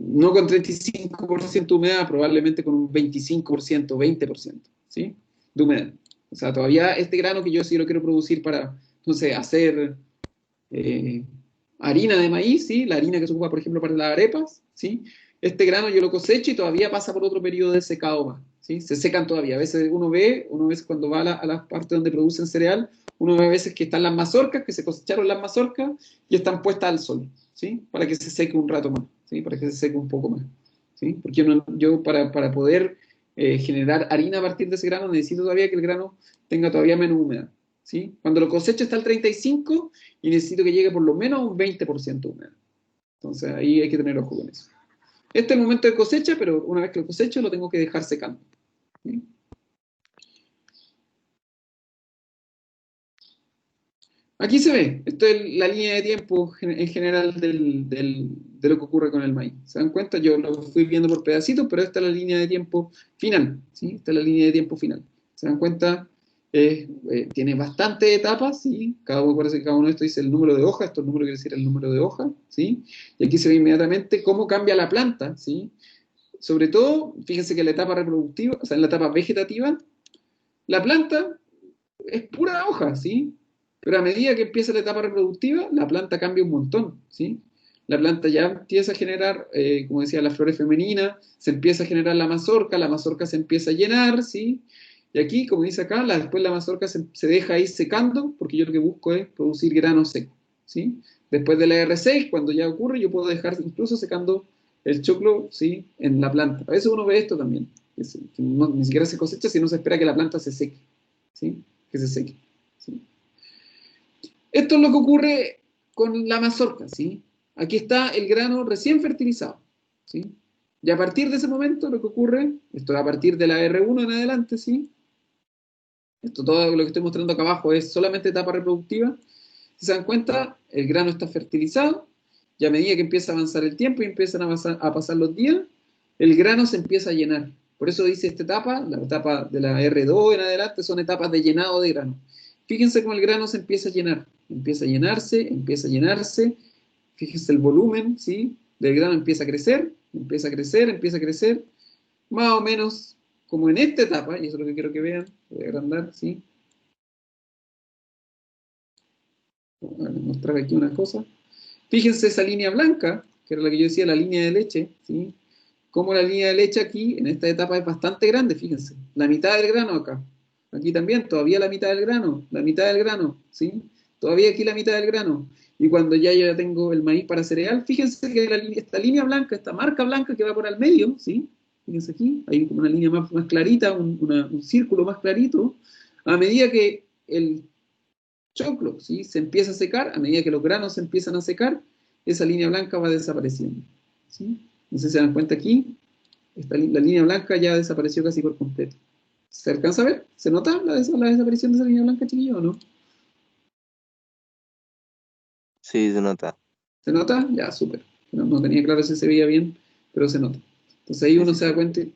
no con 35% de humedad, probablemente con un 25%, 20%, ¿sí? De humedad. O sea, todavía este grano que yo sí lo quiero producir no sé, hacer eh, harina de maíz, ¿sí? La harina que se ocupa, por ejemplo, para las arepas, ¿sí? Este grano yo lo cosecho y todavía pasa por otro periodo de secado más, ¿sí? Se secan todavía. A veces uno ve cuando va a la parte donde producen cereal, uno ve a veces que están las mazorcas, que se cosecharon las mazorcas y están puestas al sol, ¿sí? Para que se seque un rato más, ¿sí? Para que se seque un poco más, ¿sí? Porque yo para poder generar harina a partir de ese grano necesito todavía que el grano tenga todavía menos humedad, ¿sí? Cuando lo cosecho está al 35 y necesito que llegue por lo menos a un 20% humedad. Entonces ahí hay que tener ojo con eso. Este es el momento de cosecha, pero una vez que lo cosecho lo tengo que dejar secando, ¿sí? Aquí se ve, esto es la línea de tiempo en general de lo que ocurre con el maíz. ¿Se dan cuenta? Yo lo fui viendo por pedacitos, pero esta es la línea de tiempo final, ¿sí? Esta es la línea de tiempo final. ¿Se dan cuenta? Tiene bastantes etapas, ¿sí? Parece que cada uno de estos dice el número de hoja, esto el número quiere decir el número de hoja, ¿sí? Y aquí se ve inmediatamente cómo cambia la planta, ¿sí? Sobre todo, fíjense que en la etapa reproductiva, o sea, en la etapa vegetativa, la planta es pura hoja, ¿sí? Pero a medida que empieza la etapa reproductiva, la planta cambia un montón, ¿sí? La planta ya empieza a generar, como decía, las flores femeninas, se empieza a generar la mazorca se empieza a llenar, ¿sí? Y aquí, como dice acá, después la mazorca se deja ahí secando, porque yo lo que busco es producir grano seco, ¿sí? Después de la R6, cuando ya ocurre, yo puedo dejar incluso secando el choclo, ¿sí? En la planta. A veces uno ve esto también, que ni siquiera se cosecha, sino se espera que la planta se seque, ¿sí? Que se seque, ¿sí? Esto es lo que ocurre con la mazorca, ¿sí? Aquí está el grano recién fertilizado, ¿sí? Y a partir de ese momento lo que ocurre, esto es a partir de la R1 en adelante, ¿sí? Esto todo lo que estoy mostrando acá abajo es solamente etapa reproductiva. Si se dan cuenta, el grano está fertilizado y a medida que empieza a avanzar el tiempo y empiezan a pasar los días, el grano se empieza a llenar. Por eso dice esta etapa, la etapa de la R2 en adelante, son etapas de llenado de grano. Fíjense cómo el grano se empieza a llenar. Empieza a llenarse, empieza a llenarse. Fíjense el volumen, ¿sí? Del grano empieza a crecer, empieza a crecer, empieza a crecer. Más o menos como en esta etapa, y eso es lo que quiero que vean, voy a agrandar, ¿sí? Voy a mostrar aquí una cosa. Fíjense esa línea blanca, que era la que yo decía, la línea de leche, ¿sí? Como la línea de leche aquí, en esta etapa es bastante grande, fíjense. La mitad del grano acá. Aquí también, todavía la mitad del grano, ¿sí? Todavía aquí la mitad del grano. Y cuando ya yo ya tengo el maíz para cereal, fíjense que esta línea blanca, esta marca blanca que va por al medio, ¿sí? Fíjense aquí, hay como una línea más clarita, un círculo más clarito. A medida que el choclo, ¿sí? Se empieza a secar, a medida que los granos se empiezan a secar, esa línea blanca va desapareciendo, ¿sí? No sé si se dan cuenta aquí, la línea blanca ya desapareció casi por completo. ¿Se alcanza a ver? ¿Se nota la desaparición de esa línea blanca, chiquillo, o no? Sí, se nota. ¿Se nota? Ya, súper. No tenía claro si se veía bien, pero se nota. Entonces ahí Sí, uno sí, se da sí. cuenta y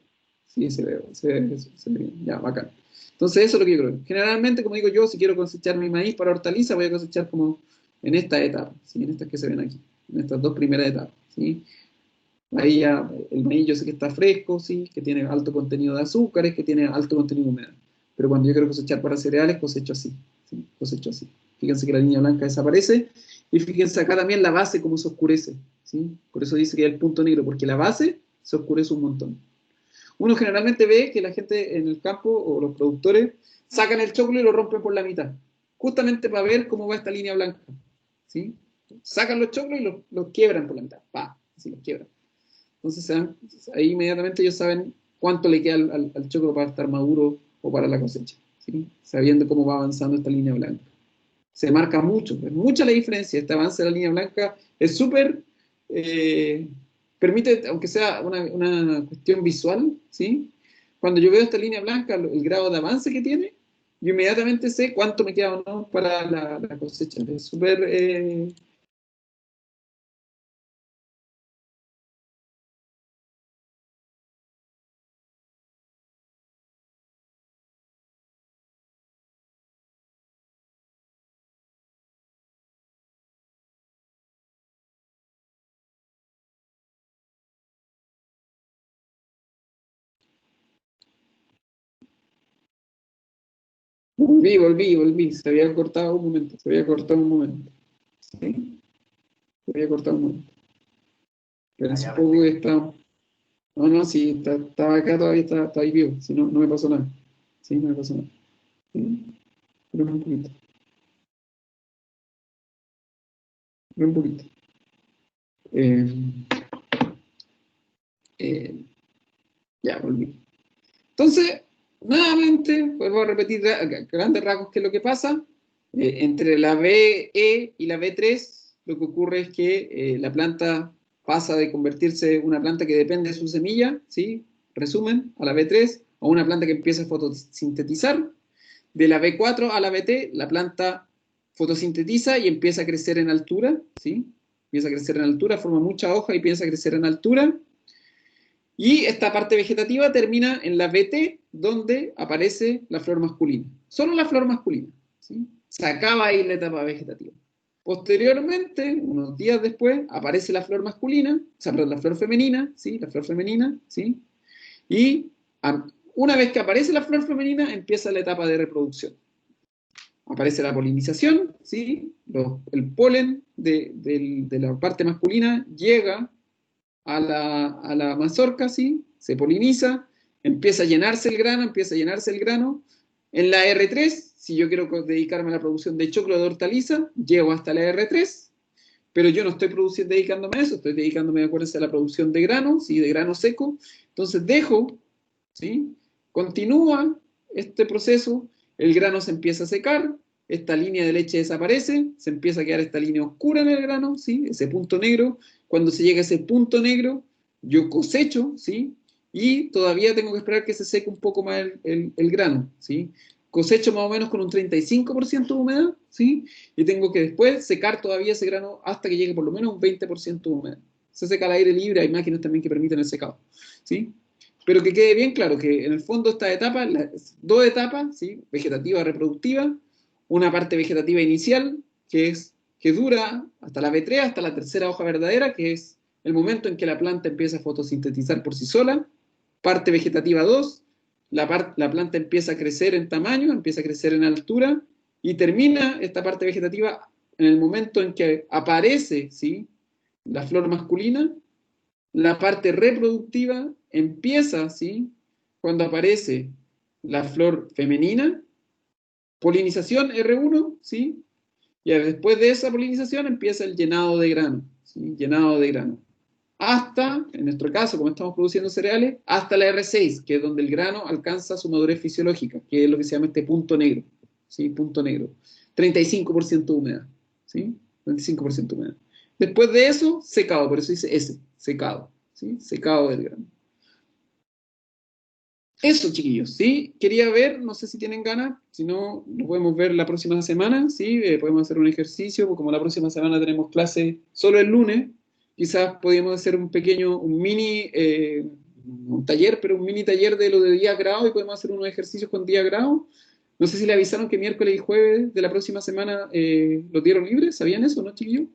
sí, se ve bien. Ya, bacán. Entonces eso es lo que yo creo. Generalmente, como digo yo, si quiero cosechar mi maíz para hortaliza, voy a cosechar como en esta etapa, ¿sí? En estas que se ven aquí, en estas dos primeras etapas, ¿sí? Ahí ya el maíz yo sé que está fresco, ¿sí? Que tiene alto contenido de azúcares, que tiene alto contenido de humedad. Pero cuando yo quiero cosechar para cereales, cosecho así, ¿sí? Cosecho así. Fíjense que la línea blanca desaparece y fíjense acá también la base cómo se oscurece, ¿sí? Por eso dice que hay el punto negro, porque la base se oscurece un montón. Uno generalmente ve que la gente en el campo o los productores sacan el choclo y lo rompen por la mitad, justamente para ver cómo va esta línea blanca, ¿sí? Sacan los choclos y los quiebran por la mitad, pa, así los quiebran. Entonces ahí inmediatamente ellos saben cuánto le queda al choclo para estar maduro o para la cosecha, ¿sí? Sabiendo cómo va avanzando esta línea blanca. Se marca mucho, es mucha la diferencia. Este avance de la línea blanca es súper, eh, permite, aunque sea una cuestión visual, ¿sí? Cuando yo veo esta línea blanca, el grado de avance que tiene, yo inmediatamente sé cuánto me queda o no para la cosecha. Es súper Volví. Se había cortado un momento. ¿Sí? Se había cortado un momento. Pero hace poco que está. No, sí, estaba acá todavía, está ahí vivo. Si no, no me pasó nada. Sí, no me pasó nada. Sí, pero un poquito. Un poquito. Eh, eh, ya, volví. Entonces, nuevamente, vuelvo a repetir grandes rasgos qué es lo que pasa. Entre la BE y la B3, lo que ocurre es que la planta pasa de convertirse en una planta que depende de su semilla, ¿sí? Resumen, a la B3, o una planta que empieza a fotosintetizar. De la B4 a la BT, la planta fotosintetiza y empieza a crecer en altura, ¿sí? Empieza a crecer en altura, forma mucha hoja y empieza a crecer en altura. Y esta parte vegetativa termina en la BT, donde aparece la flor masculina. Solo la flor masculina, ¿sí? Se acaba ahí la etapa vegetativa. Posteriormente, unos días después, aparece la flor masculina, o sea, perdón, la flor femenina, ¿sí? La flor femenina, ¿sí? Y una vez que aparece la flor femenina, empieza la etapa de reproducción. Aparece la polinización, ¿sí? El polen de la parte masculina llega a la mazorca, ¿sí? Se poliniza, empieza a llenarse el grano. En la R3, si yo quiero dedicarme a la producción de choclo de hortaliza, llego hasta la R3, pero yo no estoy dedicándome a eso, estoy dedicándome, acuérdense, a la producción de grano, ¿sí? De grano seco. Entonces dejo, ¿sí? Continúa este proceso, el grano se empieza a secar, esta línea de leche desaparece, se empieza a quedar esta línea oscura en el grano, ¿sí? Ese punto negro. Cuando se llega a ese punto negro, yo cosecho, ¿sí? Y todavía tengo que esperar que se seque un poco más el grano, ¿sí? Cosecho más o menos con un 35% de humedad, ¿sí? Y tengo que después secar todavía ese grano hasta que llegue por lo menos un 20% de humedad. Se seca al aire libre, hay máquinas también que permiten el secado, ¿sí? Pero que quede bien claro que en el fondo esta etapa, las dos etapas, ¿sí? Vegetativa, reproductiva, una parte vegetativa inicial, que dura hasta la B3, hasta la tercera hoja verdadera, que es el momento en que la planta empieza a fotosintetizar por sí sola. Parte vegetativa 2, la planta empieza a crecer en tamaño, empieza a crecer en altura, y termina esta parte vegetativa en el momento en que aparece, ¿sí? La flor masculina. La parte reproductiva empieza, ¿sí? Cuando aparece la flor femenina, polinización R1, ¿sí? Y después de esa polinización empieza el llenado de grano, ¿sí? Llenado de grano. Hasta, en nuestro caso, como estamos produciendo cereales, hasta la R6, que es donde el grano alcanza su madurez fisiológica, que es lo que se llama este punto negro, ¿sí? Punto negro. 35% de humedad, ¿sí? 35% de humedad. Después de eso, secado, por eso dice S, secado, ¿sí? Secado del grano. Eso, chiquillos, ¿sí? Quería ver, no sé si tienen ganas, si no, lo podemos ver la próxima semana, ¿sí? Podemos hacer un ejercicio, porque como la próxima semana tenemos clase solo el lunes, quizás podríamos hacer un pequeño, un mini, un taller, pero un mini taller de lo de día grado y podemos hacer unos ejercicios con día grado. No sé si le avisaron que miércoles y jueves de la próxima semana los dieron libres, ¿sabían eso, no, chiquillos?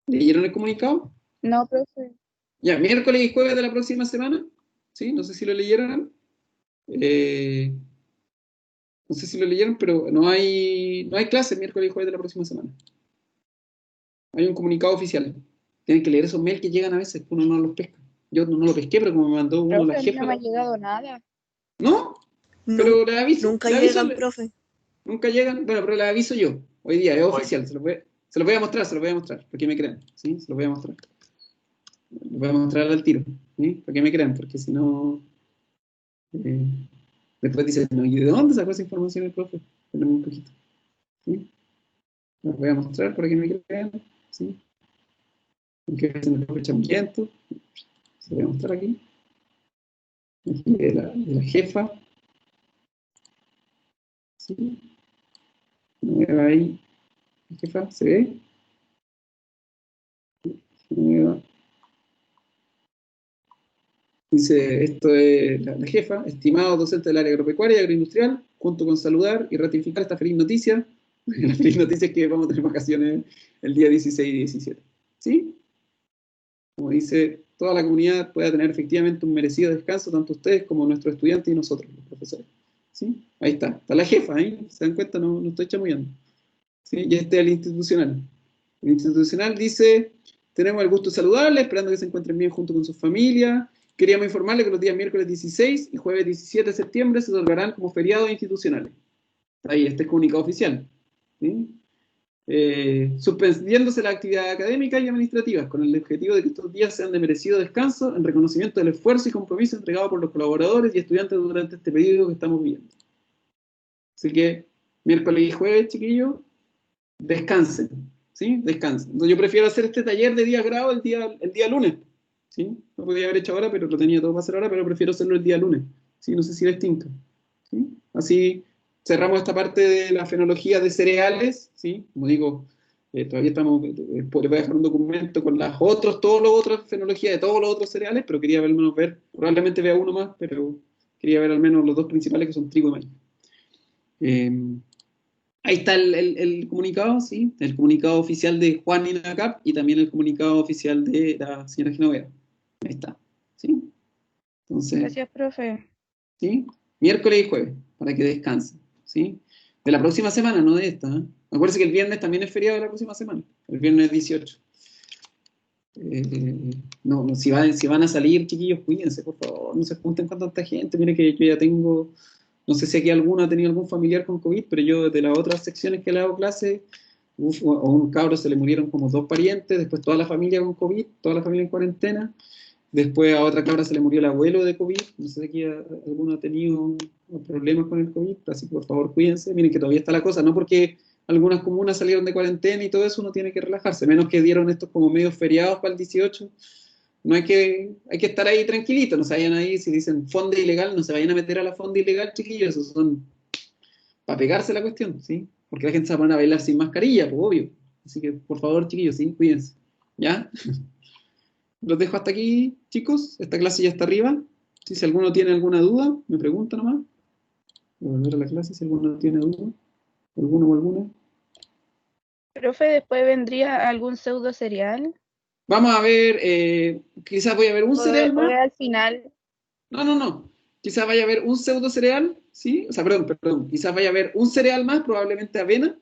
¿Leyeron el comunicado? No, profe. Ya, miércoles y jueves de la próxima semana, ¿sí? No sé si lo leyeron. Eh, no sé si lo leyeron, pero no hay clase miércoles y jueves de la próxima semana. Hay un comunicado oficial. Tienen que leer esos mails que llegan a veces, uno no los pesca. Yo no lo pesqué, pero como me mandó uno Profe, la a mí no jefa. me ha llegado nada. ¿No? Nun- Pero le aviso. Nunca Le aviso, llegan, profe. nunca llegan. Bueno, pero le aviso yo. Hoy día es Hoy. oficial. Se los voy a mostrar, para que me crean. ¿Sí? Se los voy a mostrar. Les voy a mostrar al tiro. ¿Sí? Para que me crean, porque si no. eh, después dicen, no, ¿y de dónde sacó esa información el profe? Espérenme un poquito. ¿Sí? Les voy a mostrar para que me crean. ¿Sí? Porque se me fue chamuyento. Se lo voy a mostrar aquí. Aquí de la jefa. ¿Sí? Ahí. La jefa, ¿se ve? Dice, esto es la jefa, estimado docente del área agropecuaria y agroindustrial, junto con saludar y ratificar esta feliz noticia. La feliz noticia es que vamos a tener vacaciones el día 16 y 17. ¿Sí? Como dice, toda la comunidad pueda tener efectivamente un merecido descanso, tanto ustedes como nuestros estudiantes y nosotros, los profesores. ¿sí? Ahí está la jefa, ¿eh? ¿Se dan cuenta? No, no estoy chamullando. ¿Sí? Y este es el institucional. El institucional dice, tenemos el gusto de saludarles, esperando que se encuentren bien junto con sus familias. Queríamos informarles que los días miércoles 16 y jueves 17 de septiembre se otorgarán como feriados institucionales. Ahí, este es comunicado oficial. ¿Sí? Suspendiéndose las actividades académicas y administrativas, con el objetivo de que estos días sean de merecido descanso en reconocimiento del esfuerzo y compromiso entregado por los colaboradores y estudiantes durante este periodo que estamos viviendo. Así que, miércoles y jueves, chiquillos, descansen, ¿sí? Descansen. Entonces, yo prefiero hacer este taller de días grados el día lunes, ¿sí? Lo podía haber hecho ahora, pero lo tenía todo para hacer ahora, pero prefiero hacerlo el día lunes, ¿sí? No sé si les tinca, ¿sí? Así cerramos esta parte de la fenología de cereales, ¿sí? Como digo, todavía estamos, les voy a dejar un documento con todos los otros fenologías de todos los otros cereales, pero quería al menos ver, probablemente vea uno más, pero quería ver al menos los dos principales que son trigo y maíz. Ahí está el comunicado, ¿sí? El comunicado oficial de Juan Inacap y también el comunicado oficial de la señora Genoveva. Ahí está, ¿sí? Entonces, Gracias, profe. ¿sí? Miércoles y jueves, para que descansen, ¿sí? De la próxima semana, no de esta, ¿eh? Acuérdense que el viernes también es feriado de la próxima semana, el viernes 18. No, si van a salir, chiquillos, cuídense, por favor, no se junten con tanta gente. Mire que yo ya tengo, no sé si aquí alguno ha tenido algún familiar con COVID, pero yo de las otras secciones que le hago clase, a un cabro se le murieron como 2 parientes, después toda la familia con COVID, toda la familia en cuarentena, después a otra cabra se le murió el abuelo de COVID, no sé si aquí alguno ha tenido problemas con el COVID, así que por favor cuídense. Miren que todavía está la cosa, no porque algunas comunas salieron de cuarentena y todo eso, uno tiene que relajarse, menos que dieron estos como medios feriados para el 18, no hay que estar ahí tranquilito, no se vayan ahí, si dicen fonda ilegal, no se vayan a meter a la fonda ilegal, chiquillos, esos son para pegarse la cuestión, ¿sí? Porque la gente se va a poner a bailar sin mascarilla, pues obvio. Así que, por favor, chiquillos, sí, cuídense. ¿Ya? Los dejo hasta aquí, chicos. Esta clase ya está arriba. Sí, si alguno tiene alguna duda, me pregunta nomás. Voy a volver a la clase si alguno tiene duda. ¿Alguno o alguna? Profe, después vendría algún pseudo cereal. Vamos a ver, quizás voy a ver un cereal O más. al final. No. Quizás vaya a haber un pseudo cereal, ¿sí? O sea, perdón. Quizás vaya a haber un cereal más, probablemente avena.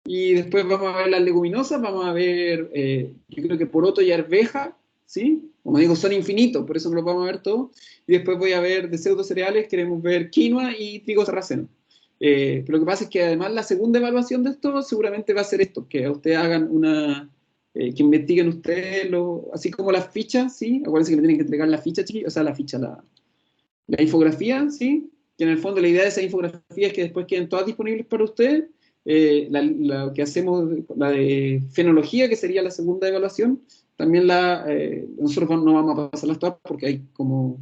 Y después vamos a ver las leguminosas, vamos a ver, yo creo que poroto y arveja, ¿sí? Como digo, son infinitos, por eso no los vamos a ver todos. Y después voy a ver de pseudo cereales, queremos ver quinoa y trigo sarraceno. Pero lo que pasa es que además la segunda evaluación de esto seguramente va a ser esto, que ustedes hagan que investiguen ustedes, así como las fichas, ¿sí? Acuérdense que me tienen que entregar la ficha, chiquillos, o sea, la infografía, ¿sí? Que en el fondo la idea de esa infografía es que después queden todas disponibles para ustedes. La que hacemos, la de fenología, que sería la segunda evaluación, también nosotros no vamos a pasarlas todas porque hay como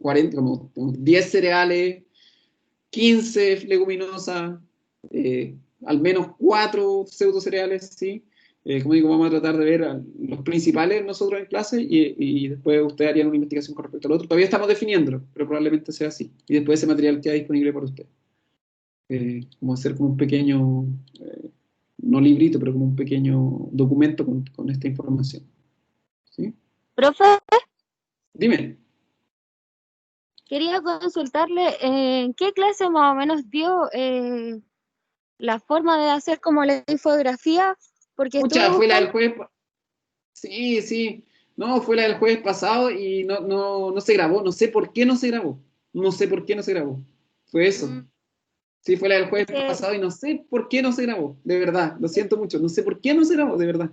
40, como 10 cereales, 15 leguminosas, al menos 4 pseudo cereales, ¿sí? Como digo, vamos a tratar de ver los principales nosotros en clase y después ustedes harían una investigación con respecto al otro. Todavía estamos definiéndolo, pero probablemente sea así. Y después ese material queda disponible para ustedes. Como hacer como un pequeño, no librito, pero como un pequeño documento con esta información. ¿Sí? Profe, Dime. quería consultarle en qué clase más o menos dio la forma de hacer como la infografía, porque estuve Mucha, fue la del buscando. jueves. Sí. No, fue la del jueves pasado y no se grabó. No sé por qué no se grabó. No sé por qué no se grabó. Fue eso. mm, Sí, fue la del es jueves que pasado y no sé por qué no se grabó. De verdad, lo siento mucho. No sé por qué no se grabó, de verdad.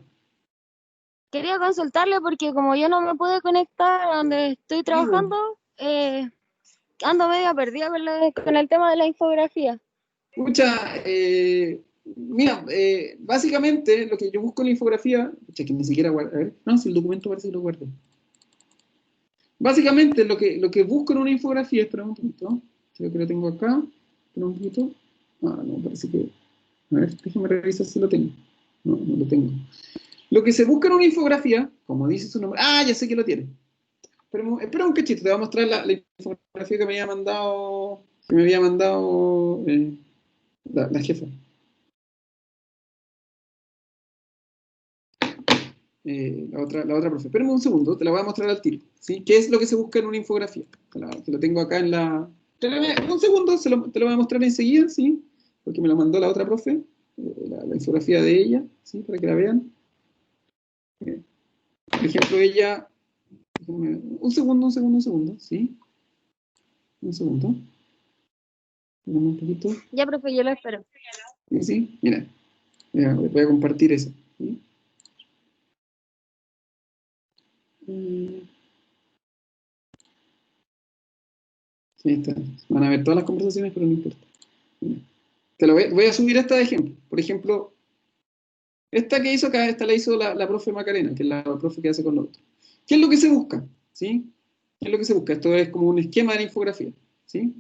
quería consultarle porque como yo no me pude conectar a donde estoy Sí, bo. trabajando, ando medio perdida con el tema de la infografía. Escucha, mira, básicamente lo que yo busco en la infografía, escucha, que ni siquiera guardo, a ver, no, si el documento parece que lo guardo. Básicamente lo que busco en una infografía, espera un poquito, creo que lo tengo acá, espera un poquito, no, parece que, a ver, déjame revisar si lo tengo, no lo tengo. Lo que se busca en una infografía, como dice su nombre, ya sé que lo tiene. Espera un cachito, te voy a mostrar la infografía que me había mandado la jefa. La otra profe. Espérame un segundo, te la voy a mostrar al tiro. ¿Sí? ¿Qué es lo que se busca en una infografía? Te lo tengo acá Un segundo, te lo voy a mostrar enseguida, ¿sí? Porque me lo mandó la otra profe, la infografía de ella, ¿sí? Para que la vean. Por ejemplo, ella... Un segundo, ¿sí? Un segundo. Un poquito. Ya, profe, yo lo espero. Sí, sí, mira. Voy a compartir eso. ¿Sí? Sí, está. Van a ver todas las conversaciones, pero no importa. Voy a subir esta de ejemplo. Por ejemplo, esta que hizo acá, esta la hizo la profe Macarena, que es la profe que hace con nosotros. ¿Qué es lo que se busca? ¿Sí? ¿Qué es lo que se busca? Esto es como un esquema de la infografía. ¿Sí?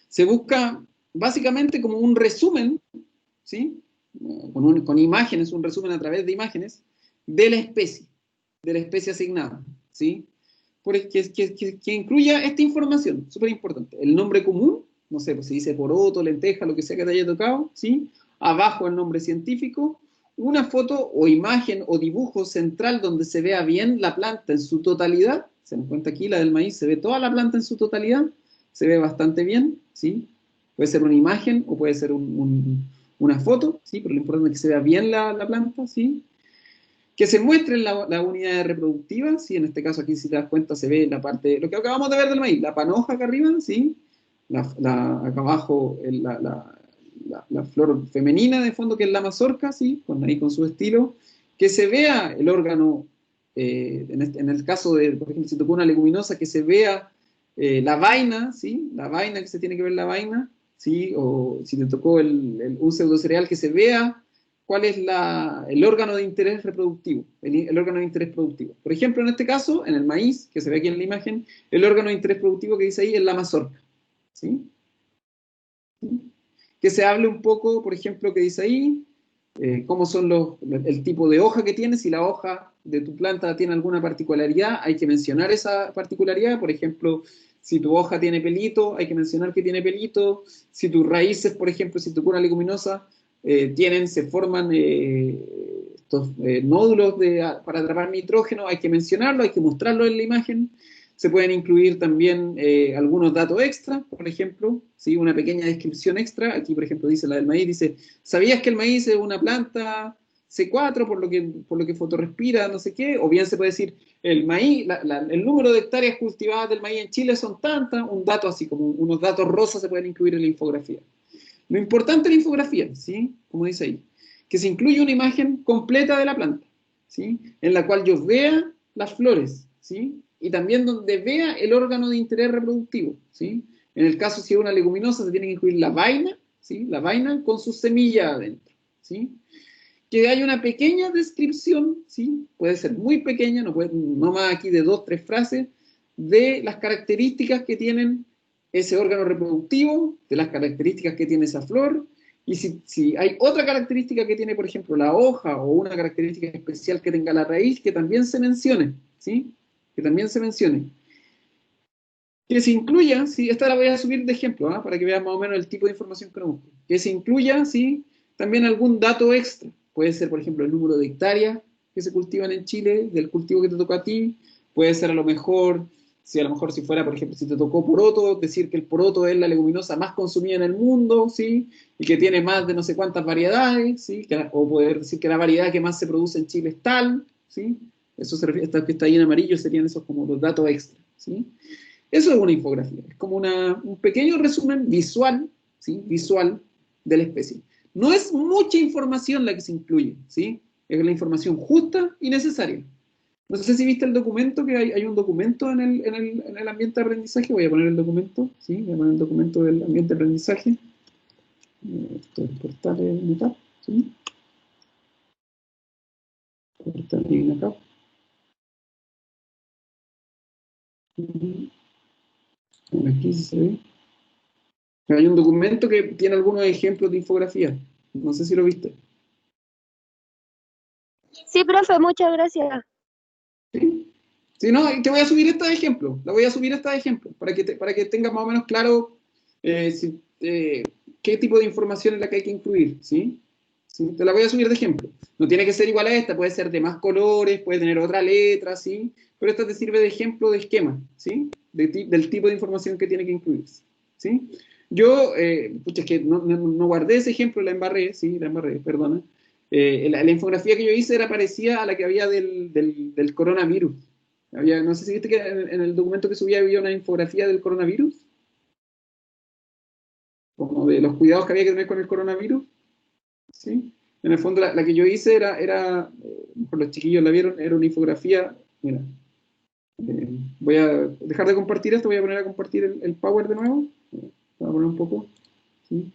Se busca básicamente como un resumen, ¿sí? Con imágenes, un resumen a través de imágenes de la especie asignada, ¿sí? Que incluya esta información, súper importante. El nombre común, no sé, pues se dice poroto, lenteja, lo que sea que te haya tocado, ¿sí? Abajo el nombre científico, una foto o imagen o dibujo central donde se vea bien la planta en su totalidad. Se nos cuenta aquí la del maíz, se ve toda la planta en su totalidad, se ve bastante bien, ¿sí? Puede ser una imagen o puede ser una foto, ¿sí? Pero lo importante es que se vea bien la planta, ¿sí? Que se muestren las unidades reproductivas, ¿sí? En este caso aquí si te das cuenta se ve la parte, lo que acabamos de ver del maíz, la panoja acá arriba, ¿sí? Acá abajo la flor femenina de fondo que es la mazorca, ¿sí? Ahí con su estilo, que se vea el órgano, en el caso de, por ejemplo, si tocó una leguminosa, que se vea la vaina, ¿sí? La vaina, que se tiene que ver la vaina, ¿sí? O si te tocó un pseudocereal, que se vea cuál es el órgano de interés reproductivo, el órgano de interés productivo. Por ejemplo, en este caso, en el maíz, que se ve aquí en la imagen, el órgano de interés productivo que dice ahí es la mazorca, ¿sí? Que se hable un poco, por ejemplo, que dice ahí, cómo son el tipo de hoja que tiene, si la hoja de tu planta tiene alguna particularidad, hay que mencionar esa particularidad, por ejemplo, si tu hoja tiene pelito, hay que mencionar que tiene pelito, si tus raíces, por ejemplo, si tu cuna leguminosa, se forman estos nódulos para atrapar nitrógeno, hay que mencionarlo, hay que mostrarlo en la imagen. Se pueden incluir también algunos datos extra, por ejemplo, ¿sí? Una pequeña descripción extra. Aquí, por ejemplo, dice la del maíz, dice, ¿sabías que el maíz es una planta C4 por lo que fotorrespira, no sé qué? O bien se puede decir, el maíz, el número de hectáreas cultivadas del maíz en Chile son tantas, un dato así, como unos datos rosas se pueden incluir en la infografía. Lo importante de la infografía, ¿sí? Como dice ahí, que se incluye una imagen completa de la planta, ¿sí? En la cual yo vea las flores, ¿sí? Y también donde vea el órgano de interés reproductivo, ¿sí? En el caso si es una leguminosa se tiene que incluir la vaina, ¿sí? La vaina con su semilla adentro, ¿sí? Que haya una pequeña descripción, ¿sí? Puede ser muy pequeña, no más aquí de 2, 3 frases, de las características que tienen ese órgano reproductivo, de las características que tiene esa flor, y si hay otra característica que tiene, por ejemplo, la hoja, o una característica especial que tenga la raíz, que también se mencione, ¿sí? Que también se mencione. Que se incluya, ¿sí? Esta la voy a subir de ejemplo, ¿ah? Para que vean más o menos el tipo de información que nos busco. Que se incluya, ¿sí? También algún dato extra. Puede ser, por ejemplo, el número de hectáreas que se cultivan en Chile, del cultivo que te tocó a ti. Puede ser a lo mejor si fuera, por ejemplo, si te tocó poroto, decir que el poroto es la leguminosa más consumida en el mundo, ¿sí? Y que tiene más de no sé cuántas variedades, ¿sí? O poder decir que la variedad que más se produce en Chile es tal, ¿sí? Eso se refiere, esta que está ahí en amarillo serían esos como los datos extra, ¿sí? Eso es una infografía, es como un pequeño resumen visual, ¿sí? Visual de la especie. No es mucha información la que se incluye, ¿sí? Es la información justa y necesaria. No sé si viste el documento, que hay un documento en el ambiente de aprendizaje. Voy a poner el documento, ¿sí? Voy a poner el documento del ambiente de aprendizaje. Esto es portal en acá, ¿sí? Portal en acá. Aquí se ve. Hay un documento que tiene algunos ejemplos de infografía. No sé si lo viste. Sí, profe, muchas gracias. ¿Sí? Sí, no, te voy a subir esta de ejemplo. La voy a subir esta de ejemplo para que tengas más o menos claro qué tipo de información es la que hay que incluir, ¿sí? ¿sí? Te la voy a subir de ejemplo. No tiene que ser igual a esta, puede ser de más colores, puede tener otra letra, ¿sí? Pero esta te sirve de ejemplo de esquema, ¿sí? Del tipo de información que tiene que incluirse, ¿sí? Yo, pucha, es que no guardé ese ejemplo, la embarré, sí, la embarré, perdona. La infografía que yo hice era parecida a la que había del coronavirus. No sé si viste que en el documento que subí había una infografía del coronavirus, como de los cuidados que había que tener con el coronavirus, ¿sí? En el fondo la que yo hice por los chiquillos la vieron, era una infografía, mira, voy a dejar de compartir esto, voy a poner a compartir el Power de nuevo, voy a poner un poco, ¿sí?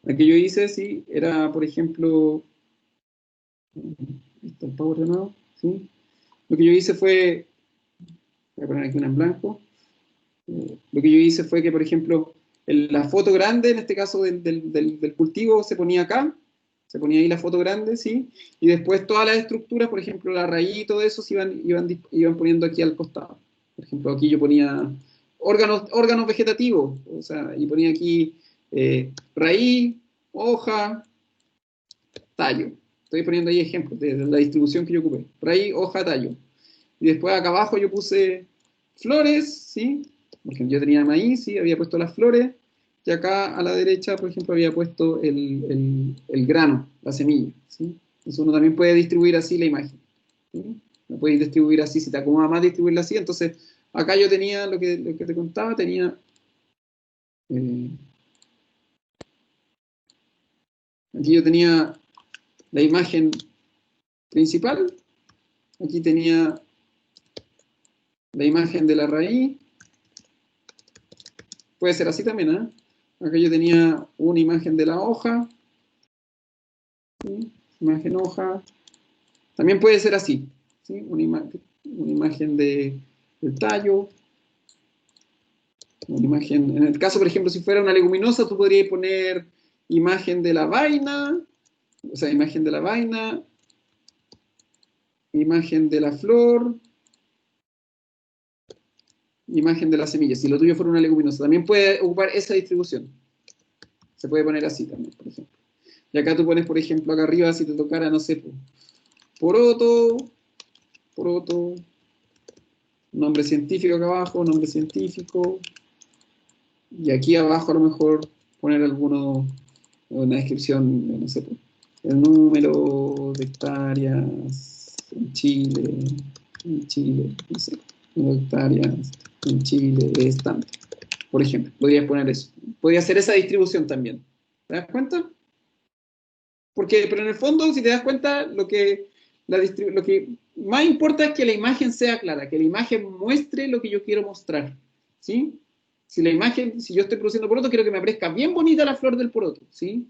La que yo hice, sí, era, por ejemplo, está el Power de nuevo, ¿sí? Lo que yo hice fue, voy a poner aquí una en blanco, lo que yo hice fue que, por ejemplo, la foto grande, en este caso del cultivo, se ponía acá, se ponía ahí la foto grande, ¿sí? Y después todas las estructuras, por ejemplo, la raíz y todo eso, se iban poniendo aquí al costado. Por ejemplo, aquí yo ponía órganos vegetativos, o sea, y ponía aquí raíz, hoja, tallo. Estoy poniendo ahí ejemplos de la distribución que yo ocupé. Raíz, hoja, tallo. Y después acá abajo yo puse flores, ¿sí? Porque yo tenía maíz, ¿sí? Había puesto las flores. Y acá a la derecha, por ejemplo, había puesto el grano, la semilla, ¿sí? Entonces uno también puede distribuir así la imagen, ¿sí? Lo puedes distribuir así, si te acomoda más distribuirla así. Entonces, acá yo tenía lo que te contaba, tenía... aquí yo tenía la imagen principal, aquí tenía la imagen de la raíz, puede ser así también, ¿eh? Acá yo tenía una imagen de la hoja, ¿sí? Imagen hoja, también puede ser así, ¿sí? Una imagen del tallo, una imagen, en el caso, por ejemplo, si fuera una leguminosa, tú podrías poner imagen de la vaina, o sea, imagen de la vaina, imagen de la flor, imagen de la semilla. Si lo tuyo fuera una leguminosa, también puede ocupar esa distribución. Se puede poner así también, por ejemplo. Y acá tú pones, por ejemplo, acá arriba, si te tocara, no sé, poroto, nombre científico acá abajo, nombre científico, y aquí abajo a lo mejor poner una descripción, no sé, el número de hectáreas en Chile, no sé, número de hectáreas en Chile es tanto, por ejemplo, podrías poner eso. Podría hacer esa distribución también. ¿Te das cuenta? Pero en el fondo, si te das cuenta, lo que más importa es que la imagen sea clara, que la imagen muestre lo que yo quiero mostrar, ¿sí? Si yo estoy produciendo poroto, quiero que me aparezca bien bonita la flor del poroto, ¿sí?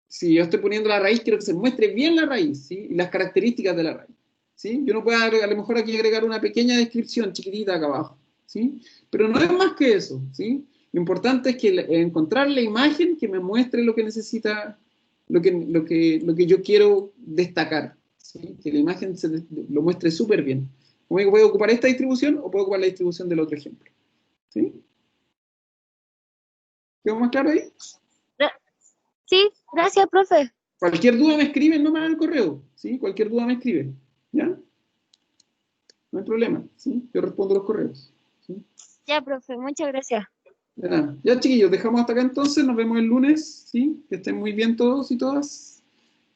Si yo estoy poniendo la raíz, quiero que se muestre bien la raíz, ¿sí? Y las características de la raíz, ¿sí? Yo no puedo a lo mejor aquí agregar una pequeña descripción chiquitita acá abajo, ¿sí? Pero no es más que eso, ¿sí? Lo importante es que encontrar la imagen que me muestre lo que necesita, lo que yo quiero destacar, ¿sí? Que la imagen lo muestre súper bien. Como digo, puedo ocupar esta distribución o puedo ocupar la distribución del otro ejemplo, ¿sí? ¿Quedó más claro ahí? Sí, gracias, profe. Cualquier duda me escriben nomás al correo, ¿sí? Cualquier duda me escriben, ¿ya? No hay problema, ¿sí? Yo respondo los correos, ¿sí? Ya, profe, muchas gracias. De nada. Ya, chiquillos, dejamos hasta acá entonces, nos vemos el lunes, ¿sí? Que estén muy bien todos y todas.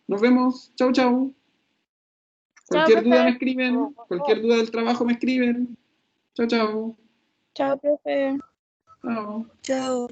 Nos vemos, chau, chau. Chao, Cualquier duda me profe. escriben, cualquier duda del trabajo me escriben. Chau, chau. Chao, profe. Chao. Chao.